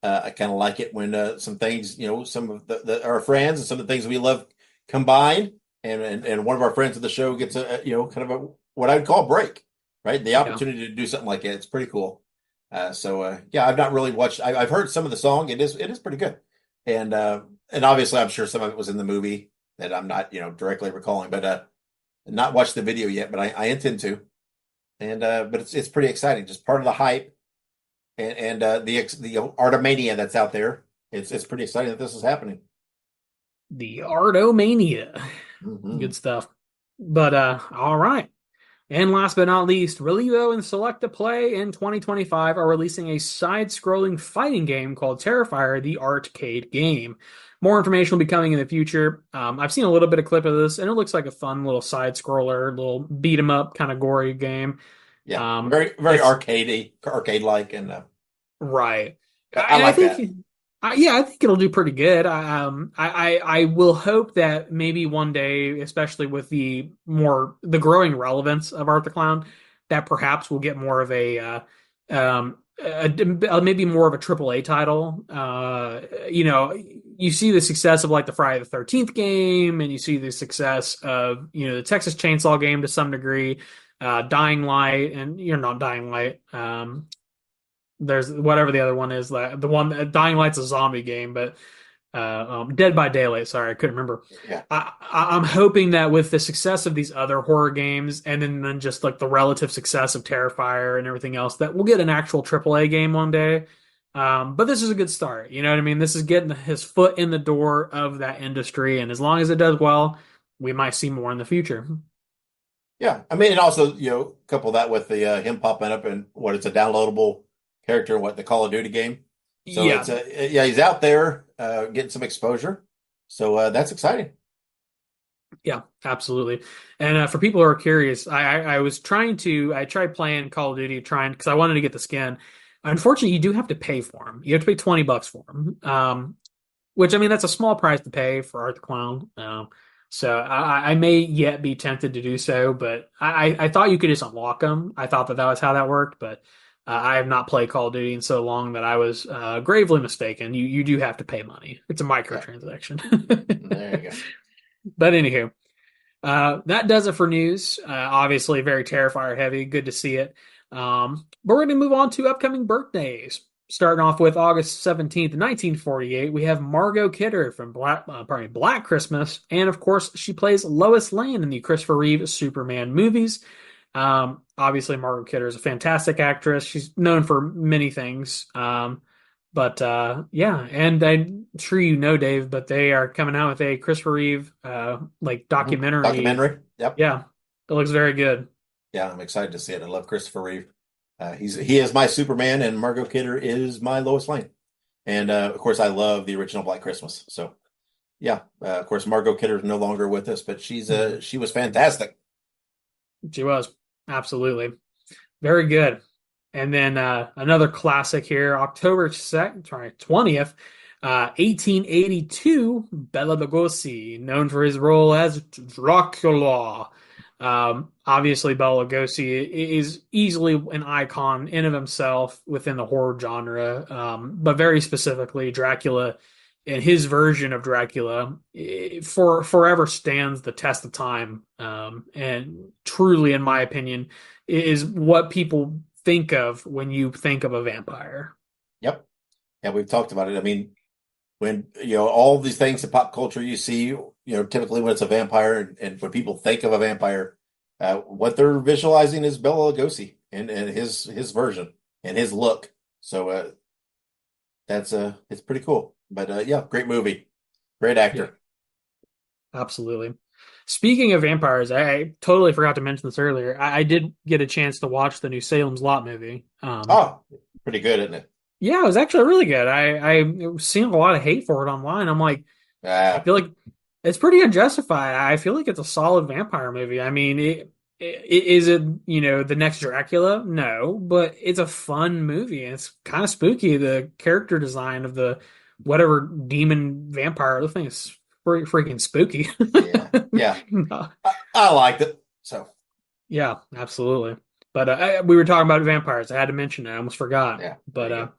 I kind of like it when some things, some of our friends and some of the things we love combine. And one of our friends of the show gets kind of what I would call a break, right? The opportunity to do something like that. It's pretty cool. I've not really watched. I've heard some of the song. It is pretty good, and obviously I'm sure some of it was in the movie that I'm not directly recalling, but not watched the video yet. But I intend to, and but it's pretty exciting. Just part of the hype, and the Artomania that's out there. It's pretty exciting that this is happening. The Artomania. Mm-hmm. Good stuff. But all right. And last but not least, Relivo and Select to Play in 2025 are releasing a side-scrolling fighting game called Terrifier: The Artcade Game. More information will be coming in the future. I've seen a little bit of clip of this, and it looks like a fun little side-scroller, little beat-em-up kind of gory game. Yeah, very very arcade-like, and right. I like that. I think it'll do pretty good. I will hope that maybe one day, especially with the growing relevance of Art the Clown, that perhaps we'll get more of maybe more of a AAA title. You see the success of like the Friday the 13th game, and you see the success of the Texas Chainsaw game to some degree, Dying Light, and you're not Dying Light. There's whatever the other one is, the one Dying Light's a zombie game, but Dead by Daylight. Sorry, I couldn't remember. Yeah. I'm hoping that with the success of these other horror games, and then just like the relative success of Terrifier and everything else, that we'll get an actual AAA game one day. But this is a good start. You know what I mean? This is getting his foot in the door of that industry, and as long as it does well, we might see more in the future. Yeah, I mean, and also couple that with the him popping up and it's a downloadable character, the Call of Duty game. So he's out there getting some exposure. So that's exciting. Yeah, absolutely. And for people who are curious, I tried playing Call of Duty, trying because I wanted to get the skin. Unfortunately, you do have to pay for them. You have to pay $20 for them. Which I mean, that's a small price to pay for Art the Clown. So I may yet be tempted to do so, but I thought you could just unlock them. I thought that was how that worked, but I have not played Call of Duty in so long that I was gravely mistaken. You do have to pay money. It's a Yeah. microtransaction. There you go. But anywho, that does it for news. Obviously, very Terrifier heavy. Good to see it. But we're going to move on to upcoming birthdays. Starting off with August 17th, 1948, we have Margot Kidder from Black Christmas. And of course, she plays Lois Lane in the Christopher Reeve Superman movies. Obviously, Margot Kidder is a fantastic actress. She's known for many things. Yeah, and I'm sure you know, Dave, but they are coming out with a Christopher Reeve like documentary. Documentary. Yep. Yeah, it looks very good. Yeah, I'm excited to see it. I love Christopher Reeve. He is my Superman, and Margot Kidder is my Lois Lane. And of course, I love the original Black Christmas. So yeah, of course, Margot Kidder is no longer with us, but she was fantastic. She was absolutely very good. And then another classic here, October 2nd, sorry, 20th, 1882, Bela Lugosi, known for his role as Dracula. Obviously, Bela Lugosi is easily an icon in of himself within the horror genre, but very specifically, Dracula and his version of Dracula for forever stands the test of time, and truly, in my opinion, is what people think of when you think of a vampire. Yep. Yeah, we've talked about it. I mean, when all these things in pop culture you see, typically when it's a vampire and when people think of a vampire, what they're visualizing is Bela Lugosi and his version and his look. So it's pretty cool. But yeah, great movie, great actor. Yeah, absolutely. Speaking of vampires, I totally forgot to mention this earlier. I did get a chance to watch the new Salem's Lot movie. Oh, pretty good, isn't it? Yeah, it was actually really good. I seen a lot of hate for it online. I'm like, I feel like it's pretty unjustified. I feel like it's a solid vampire movie. I mean, is it the next Dracula? No, but it's a fun movie and it's kind of spooky. The character design of the whatever demon vampire, the thing is freaking spooky. Yeah. I liked it. So yeah, absolutely. But we were talking about vampires. I had to mention it. I almost forgot. Yeah. But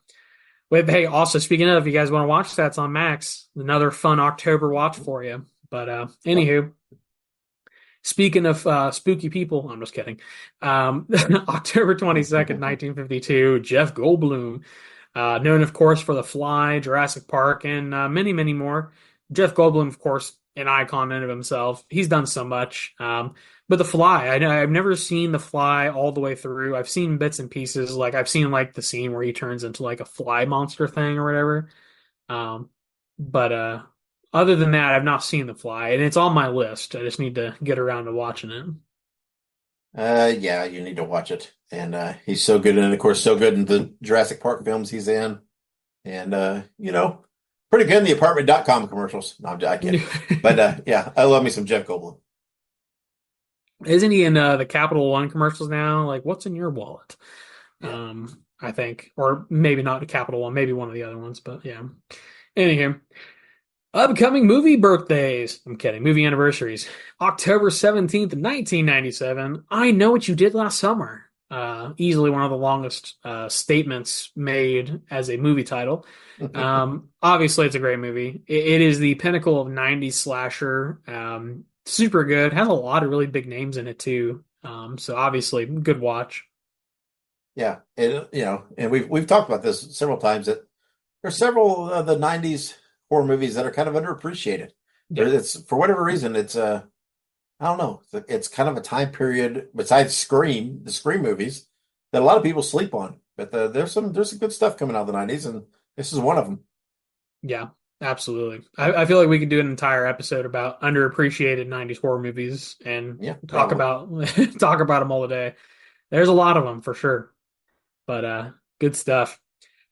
hey, also speaking of, if you guys want to watch that, it's on Max. Another fun October watch for you. But anywho, speaking of spooky people, I'm just kidding. October 22nd, 1952, Jeff Goldblum, known of course for The Fly, Jurassic Park, and many, many more. Jeff Goldblum, of course, an icon in of himself. He's done so much. But The Fly, I've never seen The Fly all the way through. I've seen bits and pieces. Like I've seen like the scene where he turns into like a fly monster thing or whatever. But other than that, I've not seen The Fly, and it's on my list. I just need to get around to watching it. Yeah, you need to watch it. And he's so good, and of course, so good in the Jurassic Park films he's in. And pretty good in the apartment.com commercials. No, I'm kidding. But yeah, I love me some Jeff Goldblum. Isn't he in the Capital One commercials now? Like, what's in your wallet? Yeah. I think, or maybe not the Capital One, maybe one of the other ones. But yeah. Anywho, upcoming movie birthdays. I'm kidding. Movie anniversaries. October 17th, 1997. I Know What You Did Last Summer. Easily one of the longest statements made as a movie title. Obviously, it's a great movie. It is the pinnacle of 90s slasher. Super good. Has a lot of really big names in it too. So obviously, good watch. Yeah, and we've talked about this several times that there's several of the '90s horror movies that are kind of underappreciated. Yeah. It's for whatever reason, it's I don't know. It's kind of a time period besides the Scream movies that a lot of people sleep on. But there's some good stuff coming out of the '90s, and this is one of them. Yeah, absolutely. I feel like we could do an entire episode about underappreciated 90s horror movies and talk about them all day. There's a lot of them for sure. But good stuff.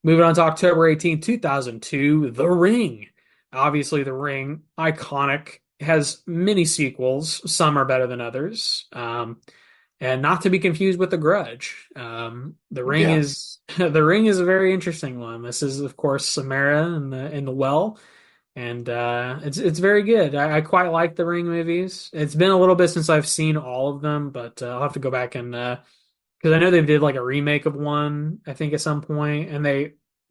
Moving on to October 18th, 2002, The Ring. Obviously, The Ring, iconic has many sequels. Some are better than others. And not to be confused with The Grudge. The Ring Yeah. is The Ring is a very interesting one. This is, of course, Samara in the well, and it's very good. I quite like the Ring movies. It's been a little bit since I've seen all of them, but I'll have to go back and because I know they did like a remake of one, I think at some point, and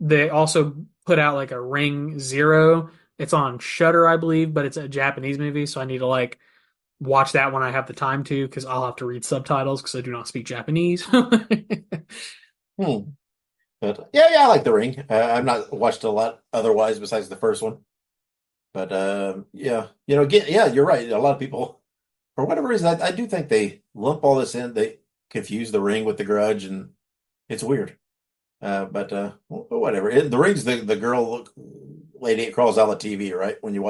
they also put out like a Ring Zero. It's on Shudder, I believe, but it's a Japanese movie, so I need to like watch that when I have the time to, because I'll have to read subtitles because I do not speak Japanese. Hmm. But yeah, I like The Ring. I've not watched a lot otherwise besides the first one. But yeah, again, yeah, you're right. A lot of people, for whatever reason, I do think they lump all this in. They confuse The Ring with The Grudge, and it's weird. But whatever. The Ring's the girl lady that crawls out of the TV, right? When you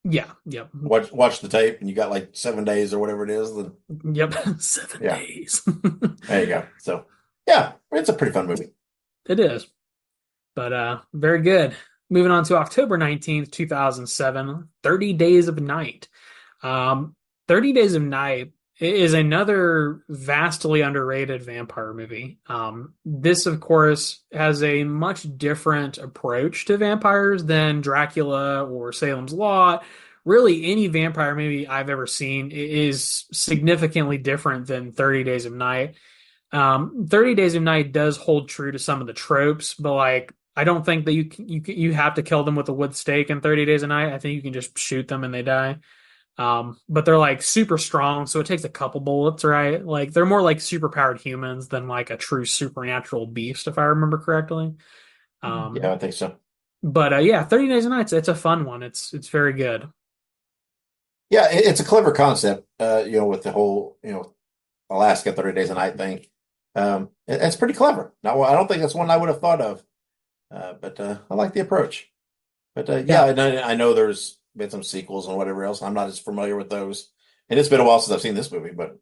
Yeah, yep, watch the tape, and you got like 7 days or whatever it is. Then yep. 7 yeah, days. there you go. So yeah, it's a pretty fun movie. It is, but very good. Moving on to October 19th, 2007, 30 Days of Night. 30 Days of Night is another vastly underrated vampire movie. This, of course, has a much different approach to vampires than Dracula or Salem's Lot. Really, any vampire movie I've ever seen is significantly different than 30 Days of Night. 30 Days of Night does hold true to some of the tropes, but like I don't think that you have to kill them with a wood stake in 30 Days of Night. I think you can just shoot them and they die. But they're like super strong, so it takes a couple bullets, right? Like they're more like super powered humans than like a true supernatural beast, if I remember correctly. Yeah, I think so. But yeah, 30 Days of Night, it's a fun one. It's very good. Yeah, it's a clever concept. With the whole Alaska 30 Days a Night thing. It's pretty clever. Now, I don't think that's one I would have thought of, but I like the approach. But yeah, I know there's been some sequels and whatever else. I'm not as familiar with those, and it's been a while since I've seen this movie. But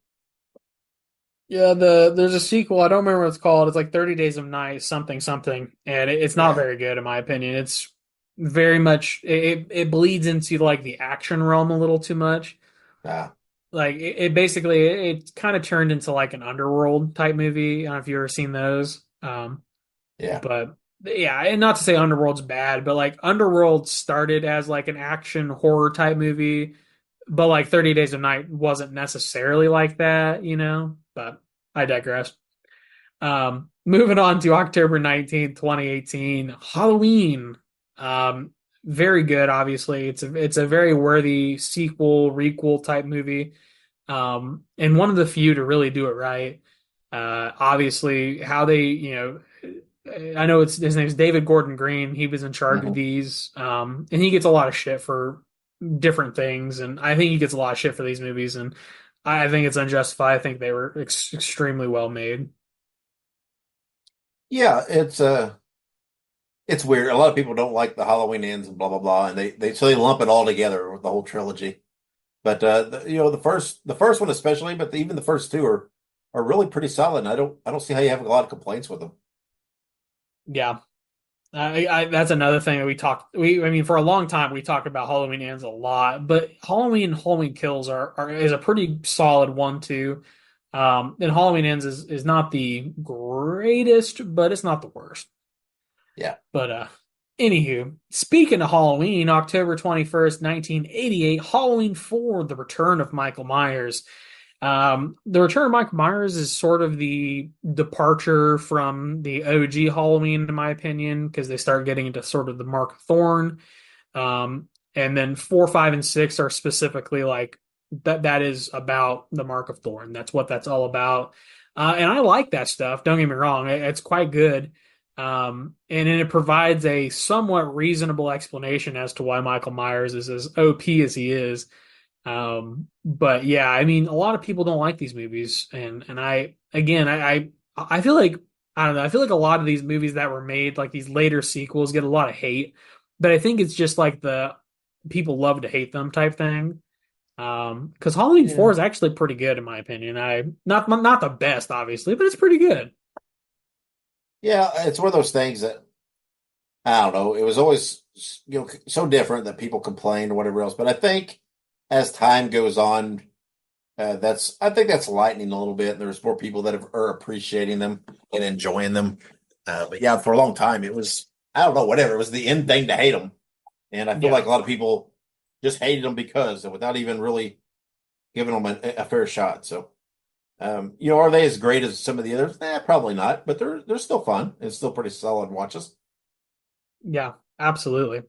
Yeah, there's a sequel. I don't remember what it's called. It's like 30 Days of Night, something, something, and it's not yeah, very good in my opinion. It's very much it bleeds into like the action realm a little too much. ah, Like it basically it kind of turned into like an underworld type movie. I don't know if you've ever seen those. yeah, But yeah, and not to say Underworld's bad, but like Underworld started as like an action horror type movie, but like 30 Days of Night wasn't necessarily like that, you know? But I digress. Moving on to October 19th, 2018, Halloween. Um, very good, obviously. It's a very worthy sequel, requel type movie. And one of the few to really do it right. Obviously, how they, I know it's his name's David Gordon Green. He was in charge of mhm. these, and he gets a lot of shit for different things, and I think he gets a lot of shit for these movies, and I think it's unjustified. I think they were extremely well made. Yeah. It's weird. A lot of people don't like the Halloween ends and blah blah blah, and they lump it all together with the whole trilogy. But the first one especially, but even the first two are really pretty solid. And I don't see how you have a lot of complaints with them. Yeah, that's another thing that we talked. I mean, for a long time we talked about Halloween ends a lot, but Halloween Kills is a pretty solid one too. And Halloween ends is not the greatest, but it's not the worst. Yeah. But anywho, speaking of Halloween, October 21st, 1988, Halloween 4, The Return of Michael Myers. The Return of Michael Myers is sort of the departure from the OG Halloween, in my opinion, because they start getting into sort of the Mark of Thorn. And then 4, 5, and 6 are specifically like that is about the Mark of Thorn. That's what that's all about. And I like that stuff. Don't get me wrong. It's quite good. And then it provides a somewhat reasonable explanation as to why Michael Myers is as OP as he is. But yeah, I mean, a lot of people don't like these movies, and I feel like I don't know. I feel like a lot of these movies that were made, like these later sequels, get a lot of hate. But I think it's just like the people love to hate them type thing. Because Halloween Yeah. 4 is actually pretty good in my opinion. I not the best, obviously, but it's pretty good. Yeah, it's one of those things that I don't know. It was always so different that people complained or whatever else. But I think as time goes on, I think that's lightening a little bit. And there's more people that are appreciating them and enjoying them. But yeah, for a long time, it was, I don't know, whatever. It was the end thing to hate them. And I feel Yeah. like a lot of people just hated them because, without even really giving them a fair shot. So, are they as great as some of the others? Probably not, but they're still fun. It's still pretty solid watches. Yeah, absolutely.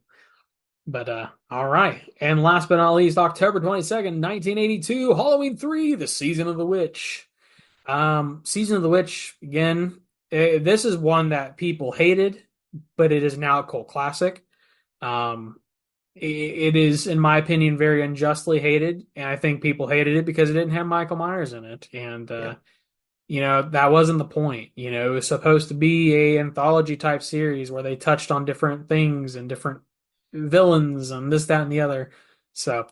But all right. And last but not least, October 22nd, 1982, Halloween 3, The Season of the Witch. Season of the Witch, again, this is one that people hated, but it is now a cult classic. It is, in my opinion, very unjustly hated, and I think people hated it because it didn't have Michael Myers in it. And that wasn't the point. It was supposed to be a anthology type series where they touched on different things and different villains and this, that, and the other. So,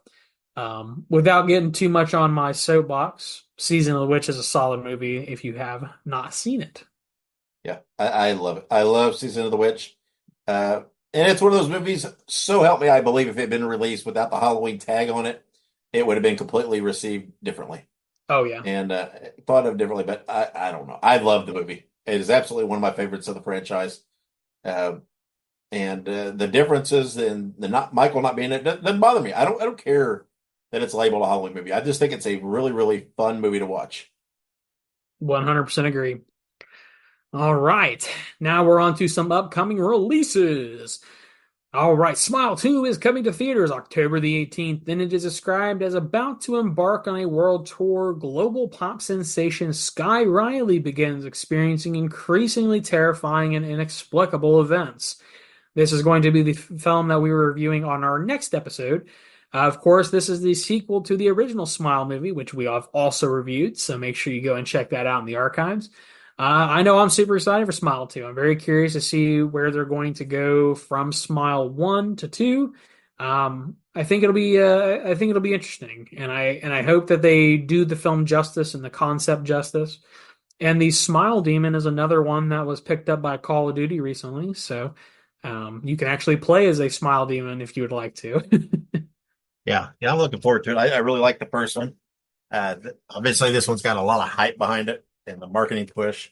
without getting too much on my soapbox, Season of the Witch is a solid movie if you have not seen it. Yeah, I love it. I love Season of the Witch. And it's one of those movies, so help me, I believe if it had been released without the Halloween tag on it, it would have been completely received differently. Oh, yeah. And thought of differently, but I don't know. I love the movie. It is absolutely one of my favorites of the franchise. And the differences in Michael not being in it doesn't bother me. I don't care that it's labeled a Halloween movie. I just think it's a really, really fun movie to watch. 100% agree. All right. Now we're on to some upcoming releases. All right. Smile 2 is coming to theaters October the 18th, and it is described as about to embark on a world tour. Global pop sensation Sky Riley begins experiencing increasingly terrifying and inexplicable events. This is going to be the film that we were reviewing on our next episode. Of course, this is the sequel to the original Smile movie, which we have also reviewed, so make sure you go and check that out in the archives. I know I'm super excited for Smile 2. I'm very curious to see where they're going to go from Smile 1 to 2. I think it'll be interesting, and I hope that they do the film justice and the concept justice. And the Smile Demon is another one that was picked up by Call of Duty recently, so you can actually play as a Smile Demon if you would like to. Yeah, I'm looking forward to it. I really like the first one. Obviously, this one's got a lot of hype behind it and the marketing push.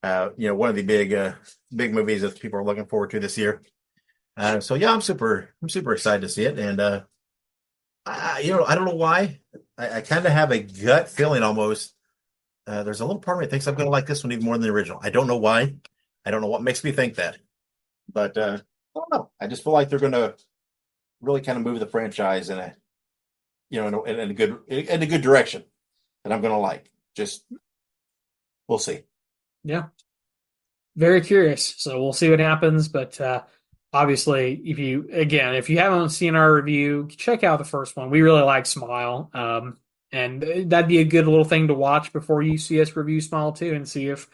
One of the big movies that people are looking forward to this year. So yeah, I'm super excited to see it. And I don't know why. I kind of have a gut feeling almost. There's a little part of me that thinks I'm going to like this one even more than the original. I don't know why. I don't know what makes me think that. But I don't know. I just feel like they're going to really kind of move the franchise in a good direction that I'm going to like. Just we'll see. Yeah. Very curious. So we'll see what happens. But obviously, if you haven't seen our review, check out the first one. We really like Smile. And that'd be a good little thing to watch before you see us review Smile 2 and see if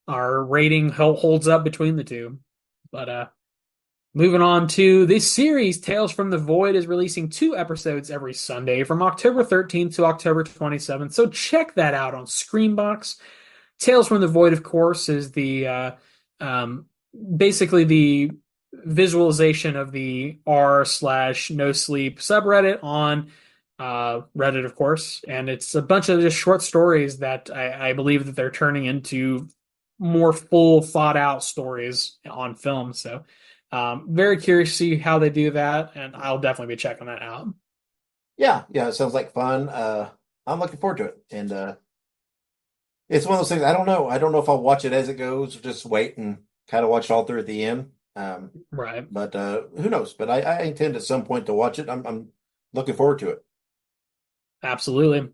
our rating holds up between the two. But moving on to this series, Tales from the Void is releasing 2 episodes every Sunday from October 13th to October 27th. So check that out on Screambox. Tales from the Void, of course, is the basically the visualization of the r/no sleep subreddit on Reddit, of course, and it's a bunch of just short stories that I believe that they're turning into more full, thought out stories on film. So very curious to see how they do that, and I'll definitely be checking that out. Yeah, it sounds like fun. I'm looking forward to it, and it's one of those things. I don't know if I'll watch it as it goes, or just wait and kind of watch it all through at the end. Right. But who knows? But I intend at some point to watch it. I'm looking forward to it. Absolutely.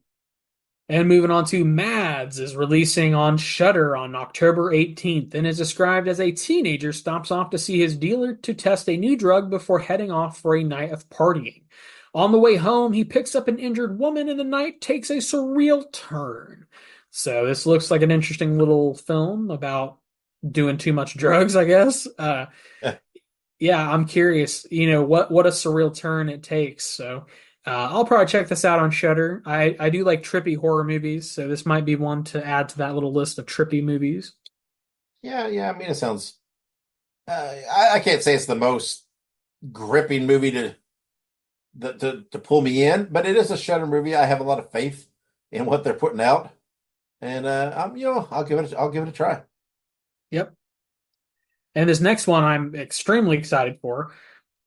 And moving on to Mads is releasing on Shudder on October 18th and is described as a teenager stops off to see his dealer to test a new drug before heading off for a night of partying. On the way home, he picks up an injured woman and the night takes a surreal turn. So this looks like an interesting little film about doing too much drugs, I guess. Yeah, I'm curious, what a surreal turn it takes. So I'll probably check this out on Shudder. I do like trippy horror movies, so this might be one to add to that little list of trippy movies. Yeah. I mean, it sounds. I can't say it's the most gripping movie to pull me in. But it is a Shudder movie. I have a lot of faith in what they're putting out, and I'll give it a try. Yep. And this next one I'm extremely excited for.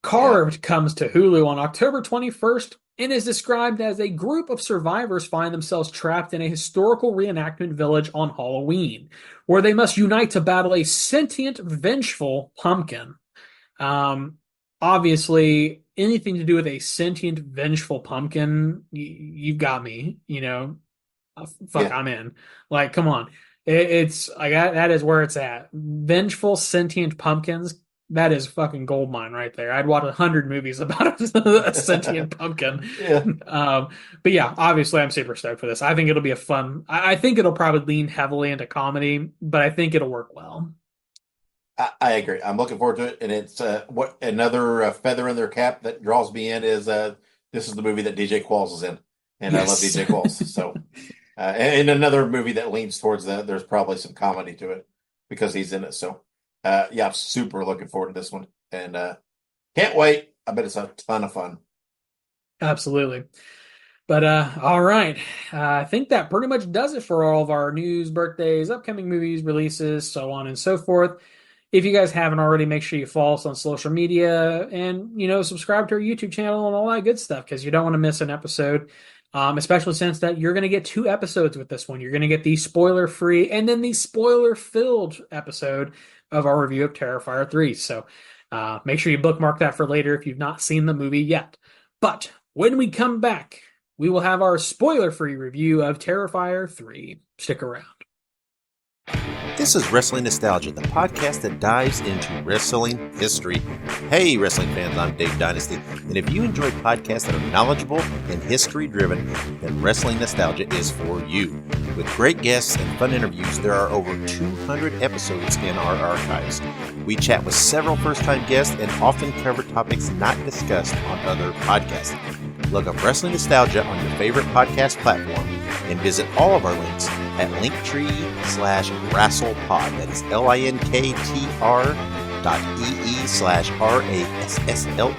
Carved comes to Hulu on October 21st and is described as a group of survivors find themselves trapped in a historical reenactment village on Halloween, where they must unite to battle a sentient, vengeful pumpkin. Obviously, anything to do with a sentient, vengeful pumpkin, you've got me. Fuck, Yeah. I'm in. Like, come on. It's like that is where it's at. Vengeful, sentient pumpkins. That is fucking gold mine right there. I'd watch 100 movies about a sentient pumpkin. Yeah. But yeah, obviously I'm super stoked for this. I think it'll be a fun. I think it'll probably lean heavily into comedy, but I think it'll work well. I agree. I'm looking forward to it, and it's what another feather in their cap that draws me in is this is the movie that DJ Qualls is in, and I love Yes. DJ Qualls. So, and another movie that leans towards that. There's probably some comedy to it because he's in it. So, yeah, I'm super looking forward to this one, and can't wait. I bet it's a ton of fun. Absolutely. But all right. I think that pretty much does it for all of our news, birthdays, upcoming movies, releases, so on and so forth. If you guys haven't already, make sure you follow us on social media and, subscribe to our YouTube channel and all that good stuff because you don't want to miss an episode. Especially since that you're going to get 2 episodes with this one. You're going to get the spoiler-free and then the spoiler-filled episode of our review of Terrifier 3. So make sure you bookmark that for later if you've not seen the movie yet. But when we come back, we will have our spoiler-free review of Terrifier 3. Stick around. This is Wrestling Nostalgia, the podcast that dives into wrestling history. Hey, wrestling fans, I'm Dave Dynasty, and if you enjoy podcasts that are knowledgeable and history-driven, then Wrestling Nostalgia is for you. With great guests and fun interviews, there are over 200 episodes in our archives. We chat with several first-time guests and often cover topics not discussed on other podcasts. Look up Wrestling Nostalgia on your favorite podcast platform and visit all of our links at linktree/WrestlePod. That is linktr.ee/RASSLEPOD.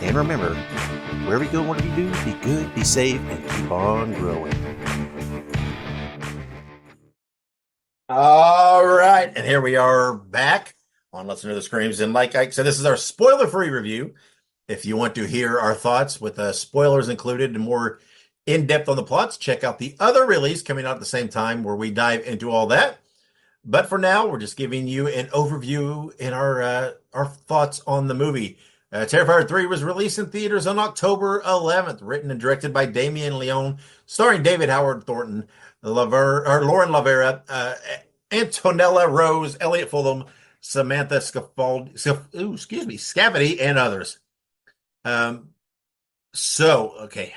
And remember, wherever you go, whatever you do, be good, be safe, and keep on growing. All right, and here we are back on Let's Know the Screams. And like I said, this is our spoiler-free review. If you want to hear our thoughts with spoilers included and more in-depth on the plots, check out the other release coming out at the same time where we dive into all that. But for now, we're just giving you an overview in our thoughts on the movie. Terrifier 3 was released in theaters on October 11th, written and directed by Damien Leone, starring David Howard Thornton, Lauren Lavera, Antonella Rose, Elliot Fulham, Samantha Scafidi, and others. Okay,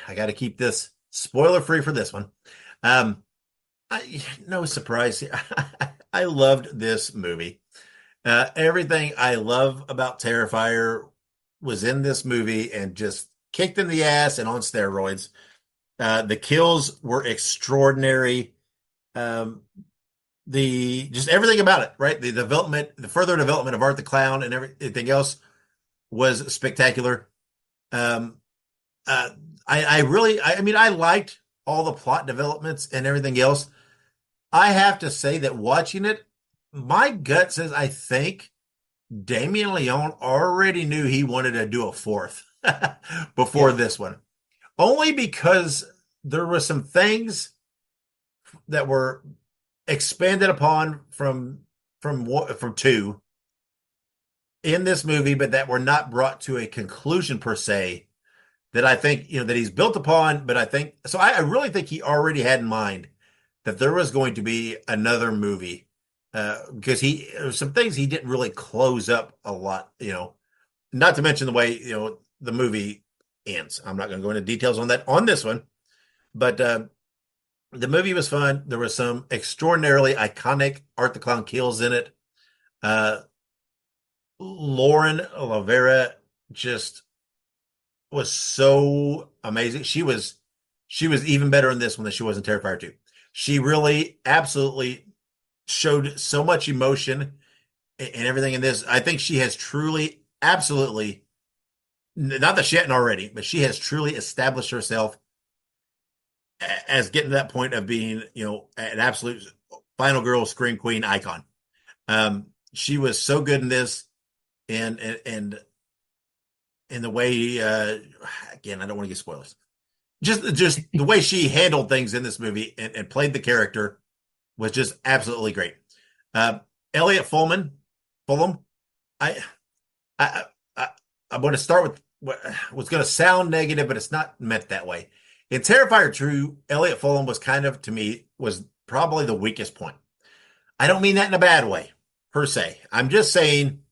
I got to keep this spoiler free for this one. No surprise. I loved this movie. Everything I love about Terrifier was in this movie and just kicked in the ass and on steroids. The kills were extraordinary. Just everything about it, right? The development, the further development of Art the Clown and everything else was spectacular. I liked all the plot developments and everything else. I have to say that watching it, my gut says I think Damien Leone already knew he wanted to do a fourth before this one. Only because there were some things that were expanded upon from 2 in this movie, but that were not brought to a conclusion per se, that I think, that he's built upon. But I really think he already had in mind that there was going to be another movie, because there were some things he didn't really close up a lot, not to mention the way, the movie ends. I'm not going to go into details on that on this one, but the movie was fun. There were some extraordinarily iconic Art the Clown kills in it. Lauren Lavera just was so amazing. She was even better in this one than she was in Terrifier 2. She really absolutely showed so much emotion and everything in this. I think she has truly, absolutely not that she hadn't already, but she has truly established herself as getting to that point of being, an absolute final girl scream queen icon. She was so good in this, and in the way, again, I don't want to get spoilers. Just the way she handled things in this movie and played the character was just absolutely great. Elliot Fulham. I, I, I'm going to start with what was going to sound negative, but it's not meant that way. In Terrifier 2, Elliot Fulham was kind of, to me, was probably the weakest point. I don't mean that in a bad way, per se. I'm just saying,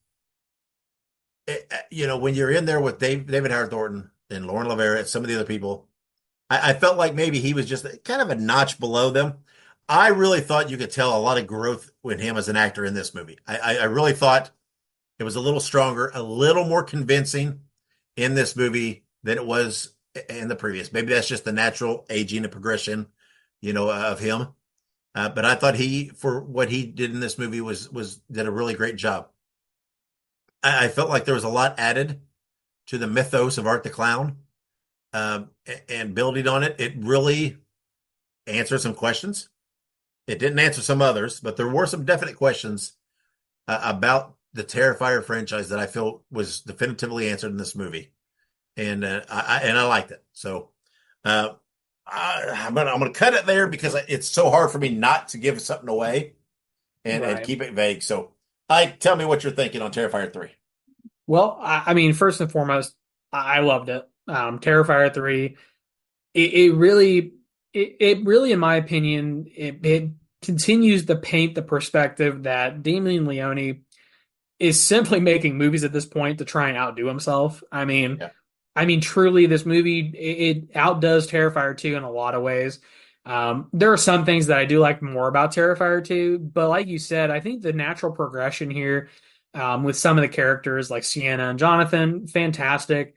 when you're in there with David Howard Thornton and Lauren Lavera and some of the other people, I felt like maybe he was just kind of a notch below them. I really thought you could tell a lot of growth with him as an actor in this movie. I really thought it was a little stronger, a little more convincing in this movie than it was in the previous. Maybe that's just the natural aging and progression, of him. But I thought for what he did in this movie did a really great job. I felt like there was a lot added to the mythos of Art the Clown, and building on it. It really answered some questions. It didn't answer some others, but there were some definite questions about the Terrifier franchise that I feel was definitively answered in this movie, and I liked it. So I'm gonna cut it there because it's so hard for me not to give something away and keep it vague. So, tell me what you're thinking on Terrifier 3. Well, I mean, first and foremost, I loved it. Terrifier 3, it really, in my opinion, it continues to paint the perspective that Damien Leone is simply making movies at this point to try and outdo himself. I mean, truly, this movie, it outdoes Terrifier 2 in a lot of ways. There are some things that I do like more about Terrifier 2, but like you said, I think the natural progression here, with some of the characters like Sienna and Jonathan, fantastic.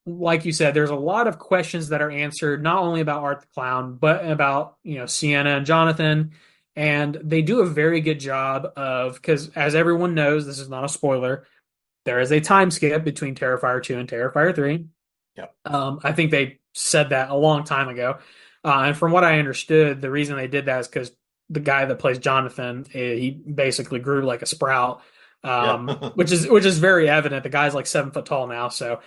Like you said, there's a lot of questions that are answered, not only about Art the Clown, but about, Sienna and Jonathan. And they do a very good job because as everyone knows, this is not a spoiler, there is a time skip between Terrifier 2 and Terrifier 3. Yep. I think they said that a long time ago. And from what I understood, the reason they did that is because the guy that plays Jonathan, he basically grew like a sprout, which is very evident. The guy's like 7 foot tall now, so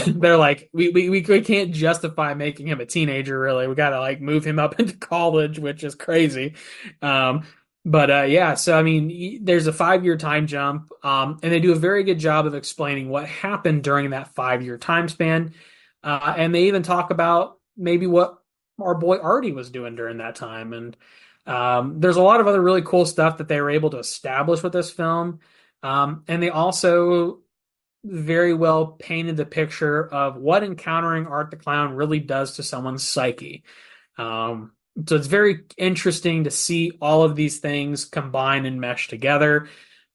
they're like, we can't justify making him a teenager. Really, we got to like move him up into college, which is crazy. So I mean, there's a 5-year time jump, and they do a very good job of explaining what happened during that 5-year time span, and they even talk about maybe what our boy Artie was doing during that time, and there's a lot of other really cool stuff that they were able to establish with this film. And they also very well painted the picture of what encountering Art the Clown really does to someone's psyche. So it's very interesting to see all of these things combine and mesh together.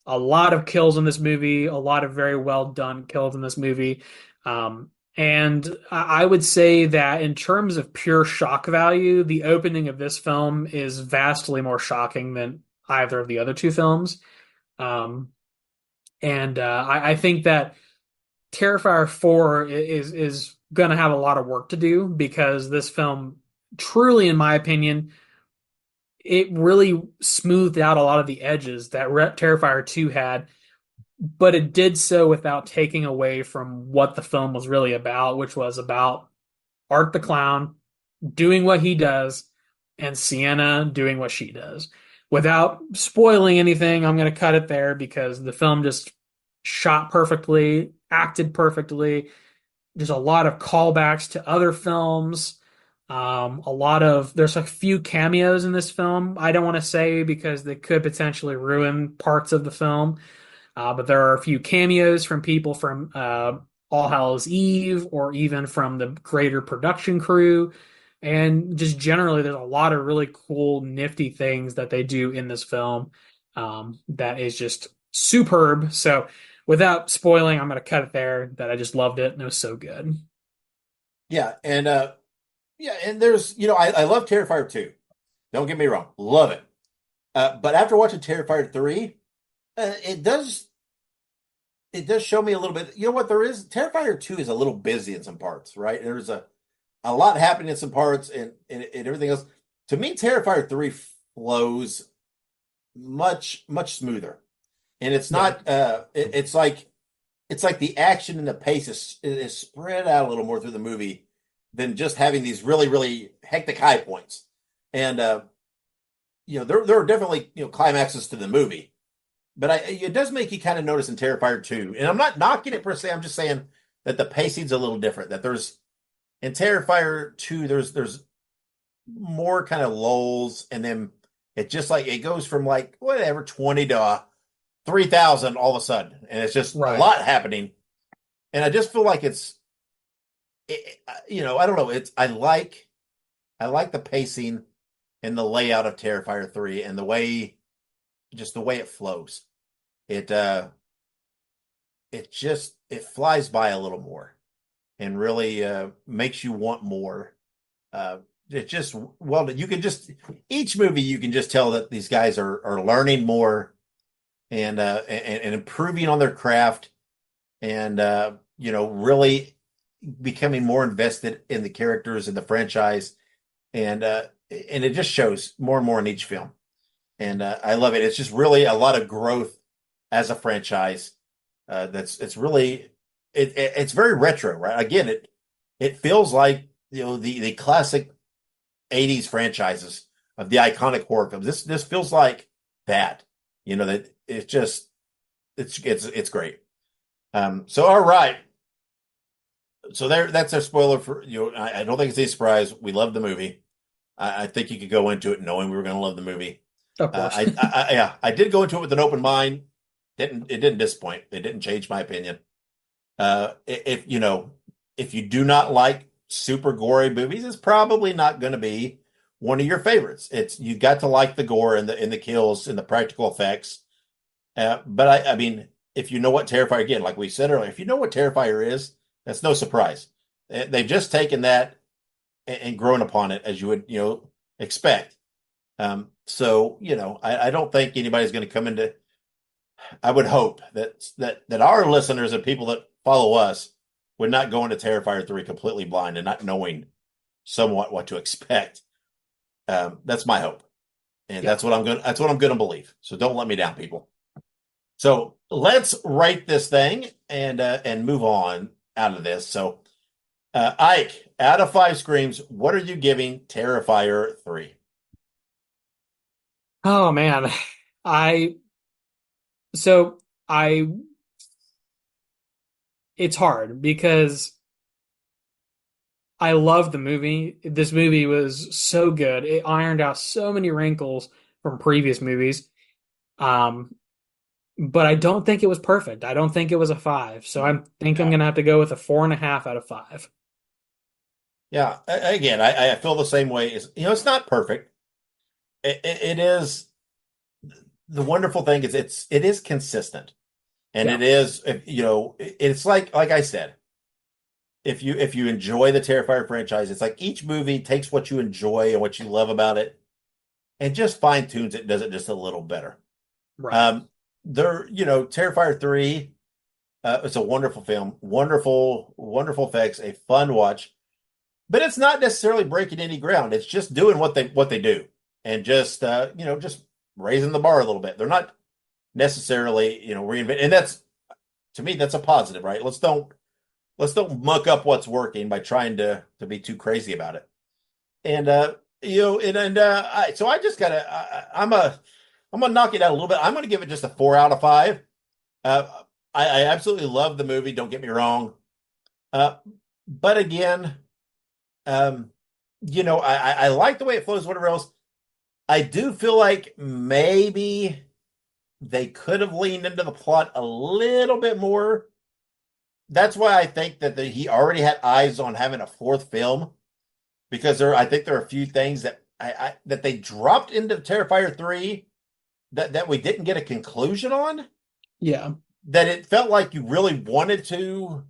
A lot of kills in this movie, a lot of very well done kills in this movie. And I would say that in terms of pure shock value, the opening of this film is vastly more shocking than either of the other two films. I think that Terrifier 4 is going to have a lot of work to do because this film, truly, in my opinion, it really smoothed out a lot of the edges that Terrifier 2 had, but it did so without taking away from what the film was really about, which was about Art the Clown doing what he does and Sienna doing what she does. Without spoiling anything, I'm going to cut it there because the film just shot perfectly, acted perfectly. There's a lot of callbacks to other films. There's a few cameos in this film. I don't want to say because they could potentially ruin parts of the film. But there are a few cameos from people from All Hallows Eve or even from the greater production crew. And just generally, there's a lot of really cool, nifty things that they do in this film that is just superb. So without spoiling, I'm going to cut it there, that I just loved it and it was so good. Yeah. And there's, I love Terrifier 2. Don't get me wrong. Love it. But after watching Terrifier 3, it does it does show me a little bit. You know what? There is Terrifier 2 is a little busy in some parts, right? There's a lot happening in some parts and everything else. To me, Terrifier 3 flows much smoother. And it's not it's like the action and the pace is spread out a little more through the movie than just having these really hectic high points. And there are definitely climaxes to the movie, but it does make you kind of notice in Terrifier 2. And I'm not knocking it per se. I'm just saying that the pacing's a little different. That there's in Terrifier 2, there's more kind of lulls, and then it just like it goes from like whatever 20 to 3,000 all of a sudden, and it's just a lot happening. And I just feel like I don't know. I like the pacing and the layout of Terrifier 3 and the way it flows. It flies by a little more and really makes you want more. You can just each movie you can just tell that these guys are learning more and improving on their craft and really becoming more invested in the characters and the franchise and it just shows more and more in each film. And I love it. It's just really a lot of growth as a franchise. It's very retro, right? Again, it feels like the classic 80s franchises of the iconic horror films. This feels like that. That it's great. So all right. So that's our spoiler for I don't think it's a surprise. We love the movie. I think you could go into it knowing we were going to love the movie. Of course. I did go into it with an open mind. It didn't disappoint. It didn't change my opinion. If you do not like super gory movies, it's probably not going to be one of your favorites. You got to like the gore and the kills and the practical effects. But I mean, if you know what Terrifier, again, like we said earlier, if you know what Terrifier is, that's no surprise. They've just taken that and grown upon it as you would expect. So I don't think anybody's going to come into. I would hope that our listeners and people that follow us would not go into Terrifier 3 completely blind and not knowing somewhat what to expect. That's my hope, and that's what I'm going to believe. So don't let me down, people. So let's rate this thing and move on out of this. So Ike, out of 5 screams, what are you giving Terrifier 3? Oh man, it's hard because I love the movie. This movie was so good. It ironed out so many wrinkles from previous movies. But I don't think it was perfect. I don't think it was a 5. So I'm going to have to go with a 4.5 out of 5. Yeah. Again, I feel the same way. It's not perfect. It is. The wonderful thing is it is consistent. And it is, it's like I said, if you enjoy the Terrifier franchise, it's like each movie takes what you enjoy and what you love about it and just fine tunes it, does it just a little better. Right. Terrifier 3, it's a wonderful film, wonderful effects, a fun watch, but it's not necessarily breaking any ground. It's just doing what they do and just raising the bar a little bit. They're not necessarily, reinvent, and that's, to me, that's a positive, right? Let's don't muck up what's working by trying to be too crazy about it. And so I just I'm gonna knock it out a little bit. I'm gonna give it just a 4 out of 5. I absolutely love the movie. Don't get me wrong. But again, I like the way it flows. Whatever else, I do feel like maybe they could have leaned into the plot a little bit more. That's why I think that he already had eyes on having a 4th film, because I think there are a few things that that they dropped into Terrifier 3 that we didn't get a conclusion on. Yeah. That it felt like you really wanted to,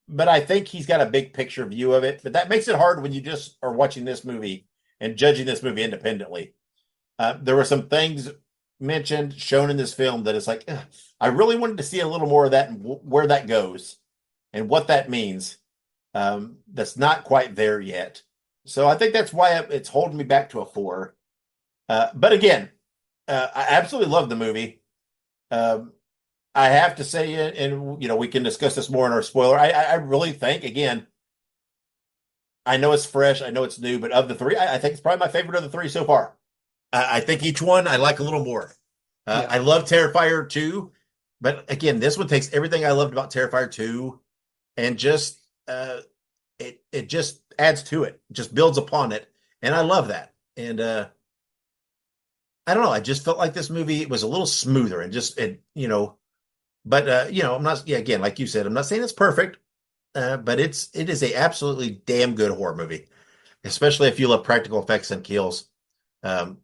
but I think he's got a big picture view of it. But that makes it hard when you just are watching this movie and judging this movie independently. There were some things mentioned, shown in this film that it's like, ugh, I really wanted to see a little more of that and where that goes and what that means. That's not quite there yet. So I think that's why it's holding me back to a 4. But again, I absolutely love the movie. Um, I have to say, and we can discuss this more in our spoiler. I really think, again, I know it's fresh, I know it's new, but of the 3, I think it's probably my favorite of the 3 so far. I think each one I like a little more. Yeah. I love Terrifier 2, but again, this one takes everything I loved about Terrifier 2 and just it just adds to it, just builds upon it, and I love that. And I don't know, I just felt like this movie was a little smoother and but I'm not. Yeah, again, like you said, I'm not saying it's perfect, but it is a absolutely damn good horror movie, especially if you love practical effects and kills. Um,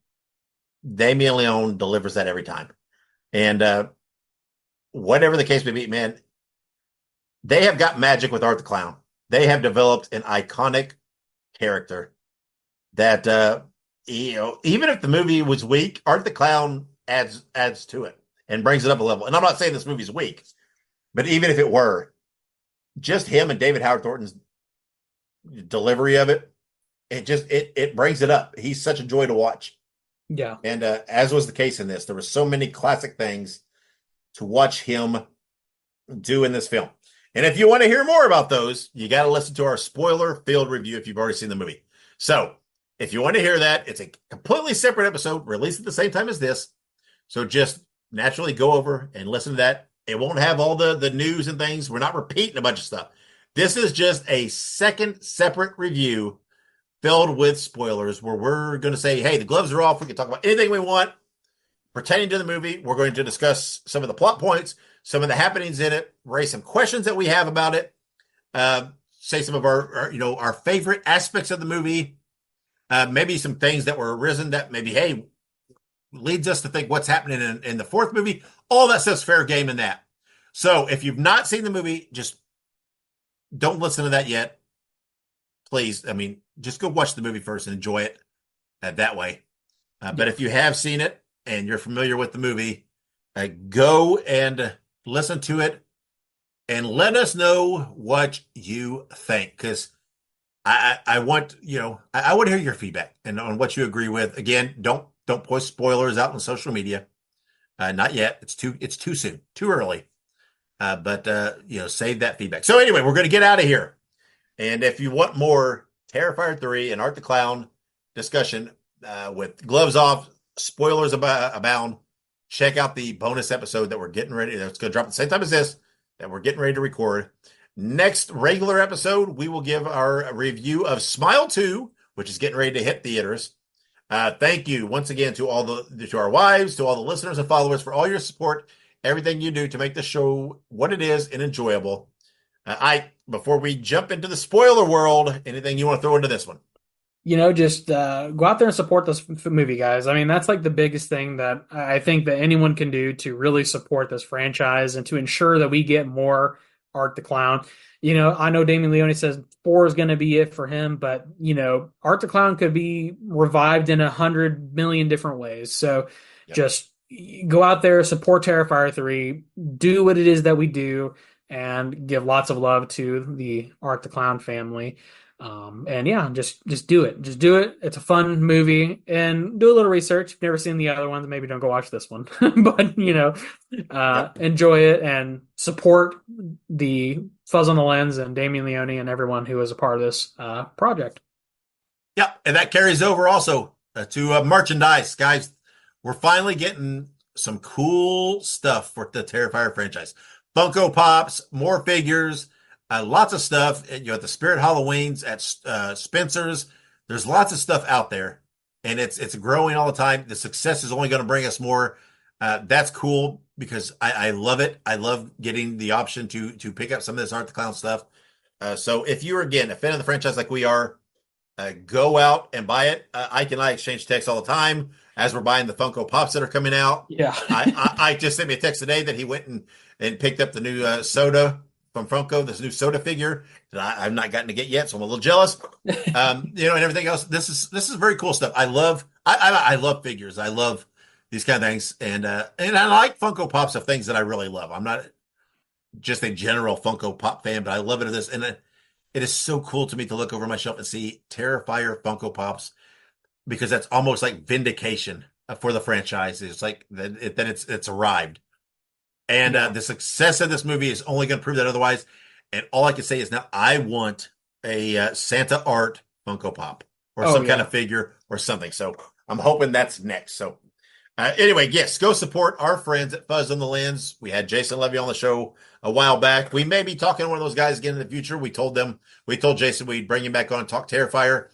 Damien Leone delivers that every time. And whatever the case may be, man, they have got magic with Art the Clown. They have developed an iconic character that even if the movie was weak, Art the Clown adds to it and brings it up a level. And I'm not saying this movie's weak, but even if it were, just him and David Howard Thornton's delivery of it, it brings it up. He's such a joy to watch. Yeah. And as was the case in this, there were so many classic things to watch him do in this film. And if you want to hear more about those, you got to listen to our spoiler-filled review if you've already seen the movie. So if you want to hear that, it's a completely separate episode, released at the same time as this. So just naturally go over and listen to that. It won't have all the news and things. We're not repeating a bunch of stuff. This is just a second separate review filled with spoilers where we're going to say, hey, the gloves are off. We can talk about anything we want pertaining to the movie. We're going to discuss some of the plot points, some of the happenings in it, raise some questions that we have about it, say some of our favorite aspects of the movie, maybe some things that were arisen that maybe, hey, leads us to think what's happening in the 4th movie. All that stuff's fair game in that. So if you've not seen the movie, just don't listen to that yet. Please, just go watch the movie first and enjoy it that way. But if you have seen it and you're familiar with the movie, go and listen to it and let us know what you think. Because I want I want to hear your feedback and on what you agree with. Again, don't post spoilers out on social media. Not yet. It's too soon, too early. But save that feedback. So anyway, we're going to get out of here. And if you want more Terrifier 3 and Art the Clown discussion with gloves off, spoilers abound, check out the bonus episode that we're getting ready. That's going to drop at the same time as this, that we're getting ready to record. Next regular episode, we will give our review of Smile 2, which is getting ready to hit theaters. Thank you once again to our wives, to all the listeners and followers for all your support, everything you do to make the show what it is and enjoyable. Before we jump into the spoiler world, anything you want to throw into this one? Just go out there and support this movie, guys. That's like the biggest thing that I think that anyone can do to really support this franchise and to ensure that we get more Art the Clown. I know Damien Leone says 4 is going to be it for him, but Art the Clown could be revived in 100 million different ways. So just go out there, support Terrifier 3, do what it is that we do, and give lots of love to the Art the Clown family. Just do it. Just do it. It's a fun movie, and do a little research. If you've never seen the other ones, maybe don't go watch this one. But enjoy it and support the Fuzz on the Lens and Damien Leone and everyone who is a part of this project. Yeah, and that carries over also to merchandise, guys. We're finally getting some cool stuff for the Terrifier franchise. Funko Pops, more figures, lots of stuff. At the Spirit Halloweens at Spencer's. There's lots of stuff out there, and it's growing all the time. The success is only going to bring us more. That's cool because I love it. I love getting the option to pick up some of this Art the Clown stuff. So if you're, again, a fan of the franchise like we are, go out and buy it. Ike and I exchange texts all the time as we're buying the Funko Pops that are coming out. Yeah. I just sent me a text today that he went and picked up the new soda from Funko, this new soda figure that I've not gotten to get yet, so I'm a little jealous. And everything else. This is very cool stuff. I love figures. I love these kind of things. And I like Funko Pops of things that I really love. I'm not just a general Funko Pop fan, but I love it of this. And it is so cool to me to look over my shelf and see Terrifier Funko Pops, because that's almost like vindication for the franchise. It's like that it's arrived. And the success of this movie is only going to prove that otherwise. And all I can say is now I want a Santa art Funko Pop or some kind of figure or something. So I'm hoping that's next. So anyway, yes, go support our friends at Fuzz on the Lens. We had Jason Levy on the show a while back. We may be talking to one of those guys again in the future. We told Jason we'd bring him back on and talk Terrifier.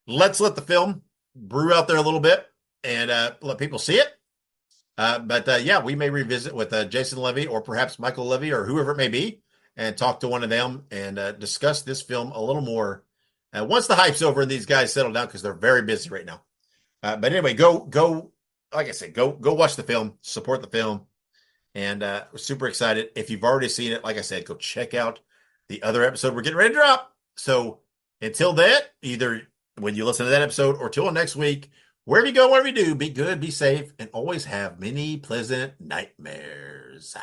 Let's let the film brew out there a little bit and let people see it. But yeah, we may revisit with Jason Levy or perhaps Michael Levy or whoever it may be and talk to one of them and discuss this film a little more once the hype's over and these guys settle down, because they're very busy right now. But anyway, go, like I said, go watch the film, support the film, and we're super excited. If you've already seen it, like I said, go check out the other episode we're getting ready to drop. So until then, either when you listen to that episode or till next week, wherever you go, whatever you do, be good, be safe, and always have many pleasant nightmares.